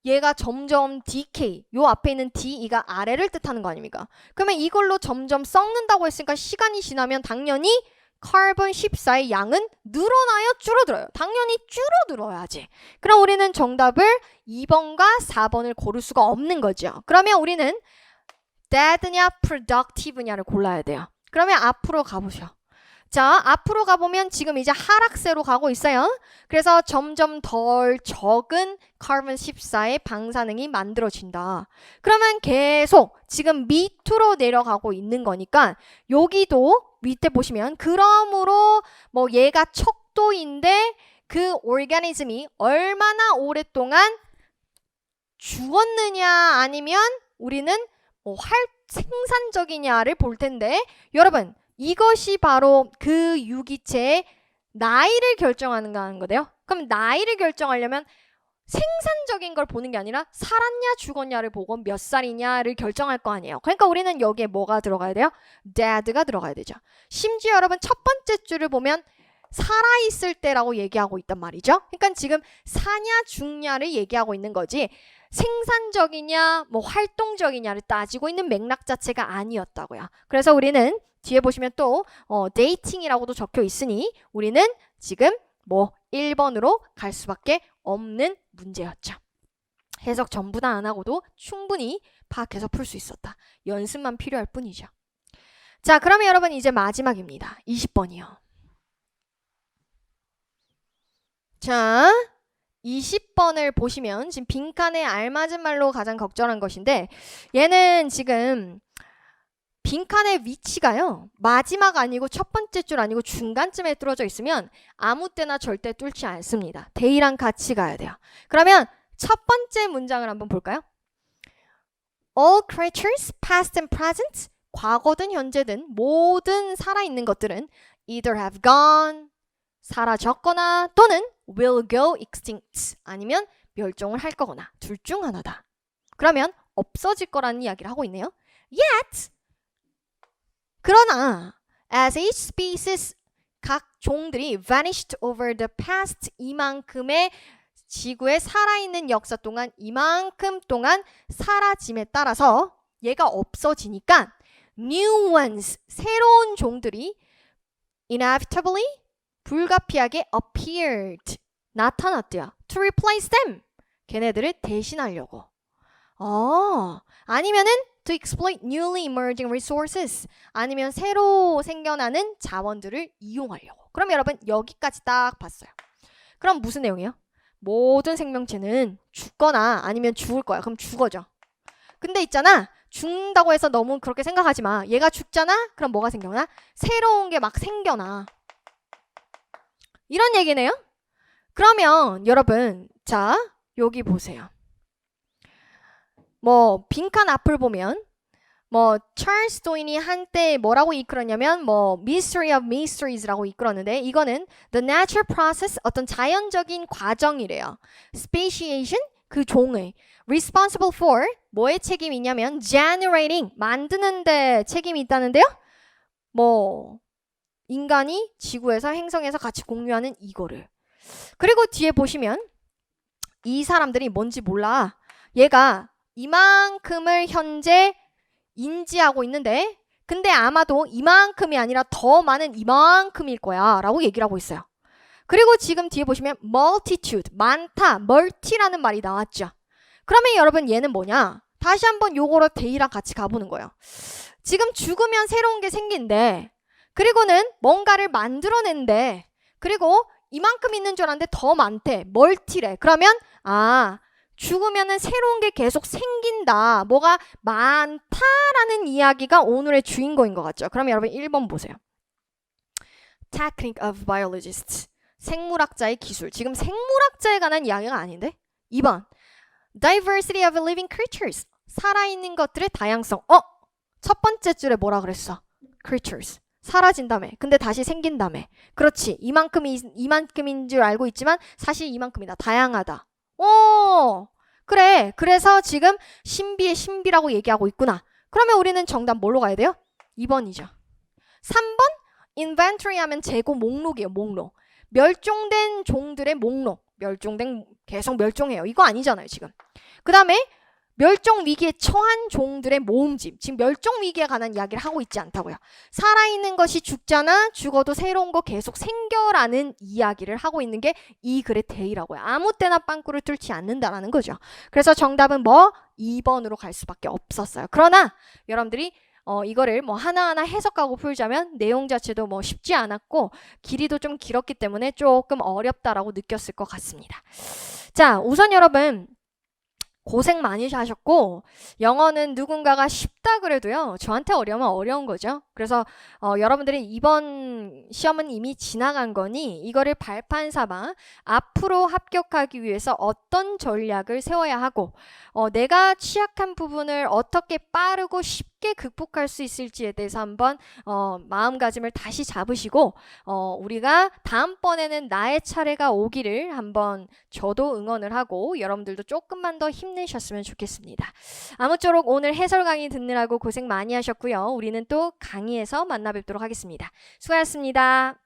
얘가 점점 decay, 요 앞에 있는 DE가 아래를 뜻하는 거 아닙니까? 그러면 이걸로 점점 썩는다고 했으니까 시간이 지나면 당연히 카본 14의 양은 늘어나요? 줄어들어요? 당연히 줄어들어야지. 그럼 우리는 정답을 2번과 4번을 고를 수가 없는 거죠. 그러면 우리는 dead냐 productive냐를 골라야 돼요. 그러면 앞으로 가보죠. 자, 앞으로 가보면 지금 이제 하락세로 가고 있어요. 그래서 점점 덜 적은 카본 14의 방사능이 만들어진다. 그러면 계속 지금 밑으로 내려가고 있는 거니까 여기도 밑에 보시면 그러므로 뭐 얘가 척도인데 그 오르가니즘이 얼마나 오랫동안 죽었느냐 아니면 우리는 뭐 생산적이냐를 볼 텐데 여러분 이것이 바로 그 유기체의 나이를 결정하는 거예요. 그럼 나이를 결정하려면 생산적인 걸 보는 게 아니라 살았냐 죽었냐를 보고 몇 살이냐를 결정할 거 아니에요. 그러니까 우리는 여기에 뭐가 들어가야 돼요? dead가 들어가야 되죠. 심지어 여러분 첫 번째 줄을 보면 살아있을 때라고 얘기하고 있단 말이죠. 그러니까 지금 사냐 죽냐를 얘기하고 있는 거지 생산적이냐 뭐 활동적이냐를 따지고 있는 맥락 자체가 아니었다고요. 그래서 우리는 뒤에 보시면 또 데이팅이라고도 적혀 있으니 우리는 지금 뭐 1번으로 갈 수밖에 없는 문제였죠. 해석 전부 다 안 하고도 충분히 파악해서 풀 수 있었다. 연습만 필요할 뿐이죠. 자, 그러면 여러분 이제 마지막입니다. 20번이요. 자, 20번을 보시면 지금 빈칸에 알맞은 말로 가장 적절한 것인데 얘는 지금 빈칸의 위치가요. 마지막 아니고 첫 번째 줄 아니고 중간쯤에 뚫어져 있으면 아무 때나 절대 뚫지 않습니다. 데이랑 같이 가야 돼요. 그러면 첫 번째 문장을 한번 볼까요? All creatures, past and present, 과거든 현재든 모든 살아있는 것들은 either have gone, 사라졌거나 또는 will go extinct, 아니면 멸종을 할 거거나 둘 중 하나다. 그러면 없어질 거라는 이야기를 하고 있네요. Yet, 그러나 as each species 각 종들이 vanished over the past 이만큼의 지구에 살아있는 역사 동안 이만큼 동안 사라짐에 따라서 얘가 없어지니까 new ones 새로운 종들이 inevitably 불가피하게 appeared 나타났대요. to replace them 걔네들을 대신하려고. 아니면은 to exploit newly emerging resources 아니면 새로 생겨나는 자원들을 이용하려고. 그럼 여러분 여기까지 딱 봤어요. 그럼 무슨 내용이에요? 모든 생명체는 죽거나 아니면 죽을 거야. 그럼 죽어져. 근데 있잖아. 죽는다고 해서 너무 그렇게 생각하지 마. 얘가 죽잖아? 그럼 뭐가 생겨나? 새로운 게 막 생겨나. 이런 얘기네요. 그러면 여러분 자 여기 보세요. 뭐 빈칸 앞을 보면 뭐 찰스 도인이 한때 뭐라고 이끌었냐면 뭐 Mystery of Mysteries라고 이끌었는데 이거는 the natural process 어떤 자연적인 과정이래요. Speciation 그 종의 responsible for 뭐의 책임이 있냐면 generating 만드는데 책임이 있다는데요. 뭐 인간이 지구에서 행성에서 같이 공유하는 이거를. 그리고 뒤에 보시면 이 사람들이 뭔지 몰라. 얘가 이만큼을 현재 인지하고 있는데 근데 아마도 이만큼이 아니라 더 많은 이만큼일 거야 라고 얘기를 하고 있어요. 그리고 지금 뒤에 보시면 multitude, 많다, multi라는 말이 나왔죠. 그러면 여러분 얘는 뭐냐? 다시 한번 요거로 데이랑 같이 가보는 거예요. 지금 죽으면 새로운 게 생긴대. 그리고는 뭔가를 만들어낸대. 그리고 이만큼 있는 줄 알았는데 더 많대. 멀티래. 그러면 죽으면은 새로운 게 계속 생긴다. 뭐가 많다라는 이야기가 오늘의 주인공인 것 같죠. 그럼 여러분 1번 보세요. Technique of biologists. 생물학자의 기술. 지금 생물학자에 관한 이야기가 아닌데? 2번. Diversity of living creatures. 살아있는 것들의 다양성. 첫 번째 줄에 뭐라 그랬어? Creatures. 사라진다며. 근데 다시 생긴다며. 그렇지. 이만큼인 줄 알고 있지만 사실 이만큼이다. 다양하다. 그래. 그래서 지금 신비의 신비라고 얘기하고 있구나. 그러면 우리는 정답 뭘로 가야 돼요? 2번이죠. 3번 inventory 하면 재고 목록이에요. 목록. 멸종된 종들의 목록. 계속 멸종해요. 이거 아니잖아요. 지금. 그 다음에 멸종 위기에 처한 종들의 모음집. 지금 멸종 위기에 관한 이야기를 하고 있지 않다고요. 살아있는 것이 죽잖아. 죽어도 새로운 거 계속 생겨라는 이야기를 하고 있는 게 이 글의 대의라고요. 아무 때나 빵꾸를 뚫지 않는다라는 거죠. 그래서 정답은 뭐? 2번으로 갈 수밖에 없었어요. 그러나 여러분들이 이거를 뭐 하나하나 해석하고 풀자면 내용 자체도 뭐 쉽지 않았고 길이도 좀 길었기 때문에 조금 어렵다라고 느꼈을 것 같습니다. 자, 우선 여러분 고생 많이 하셨고 영어는 누군가가 쉽다 그래도요. 저한테 어려우면 어려운 거죠. 그래서 여러분들이 이번 시험은 이미 지나간 거니 이거를 발판 삼아 앞으로 합격하기 위해서 어떤 전략을 세워야 하고 내가 취약한 부분을 어떻게 빠르고 쉽게 극복할 수 있을지에 대해서 한번 마음가짐을 다시 잡으시고 우리가 다음번에는 나의 차례가 오기를 한번 저도 응원을 하고 여러분들도 조금만 더 힘내셨으면 좋겠습니다. 아무쪼록 오늘 해설 강의 듣느라고 고생 많이 하셨고요. 우리는 또 강의에서 만나 뵙도록 하겠습니다. 수고하셨습니다.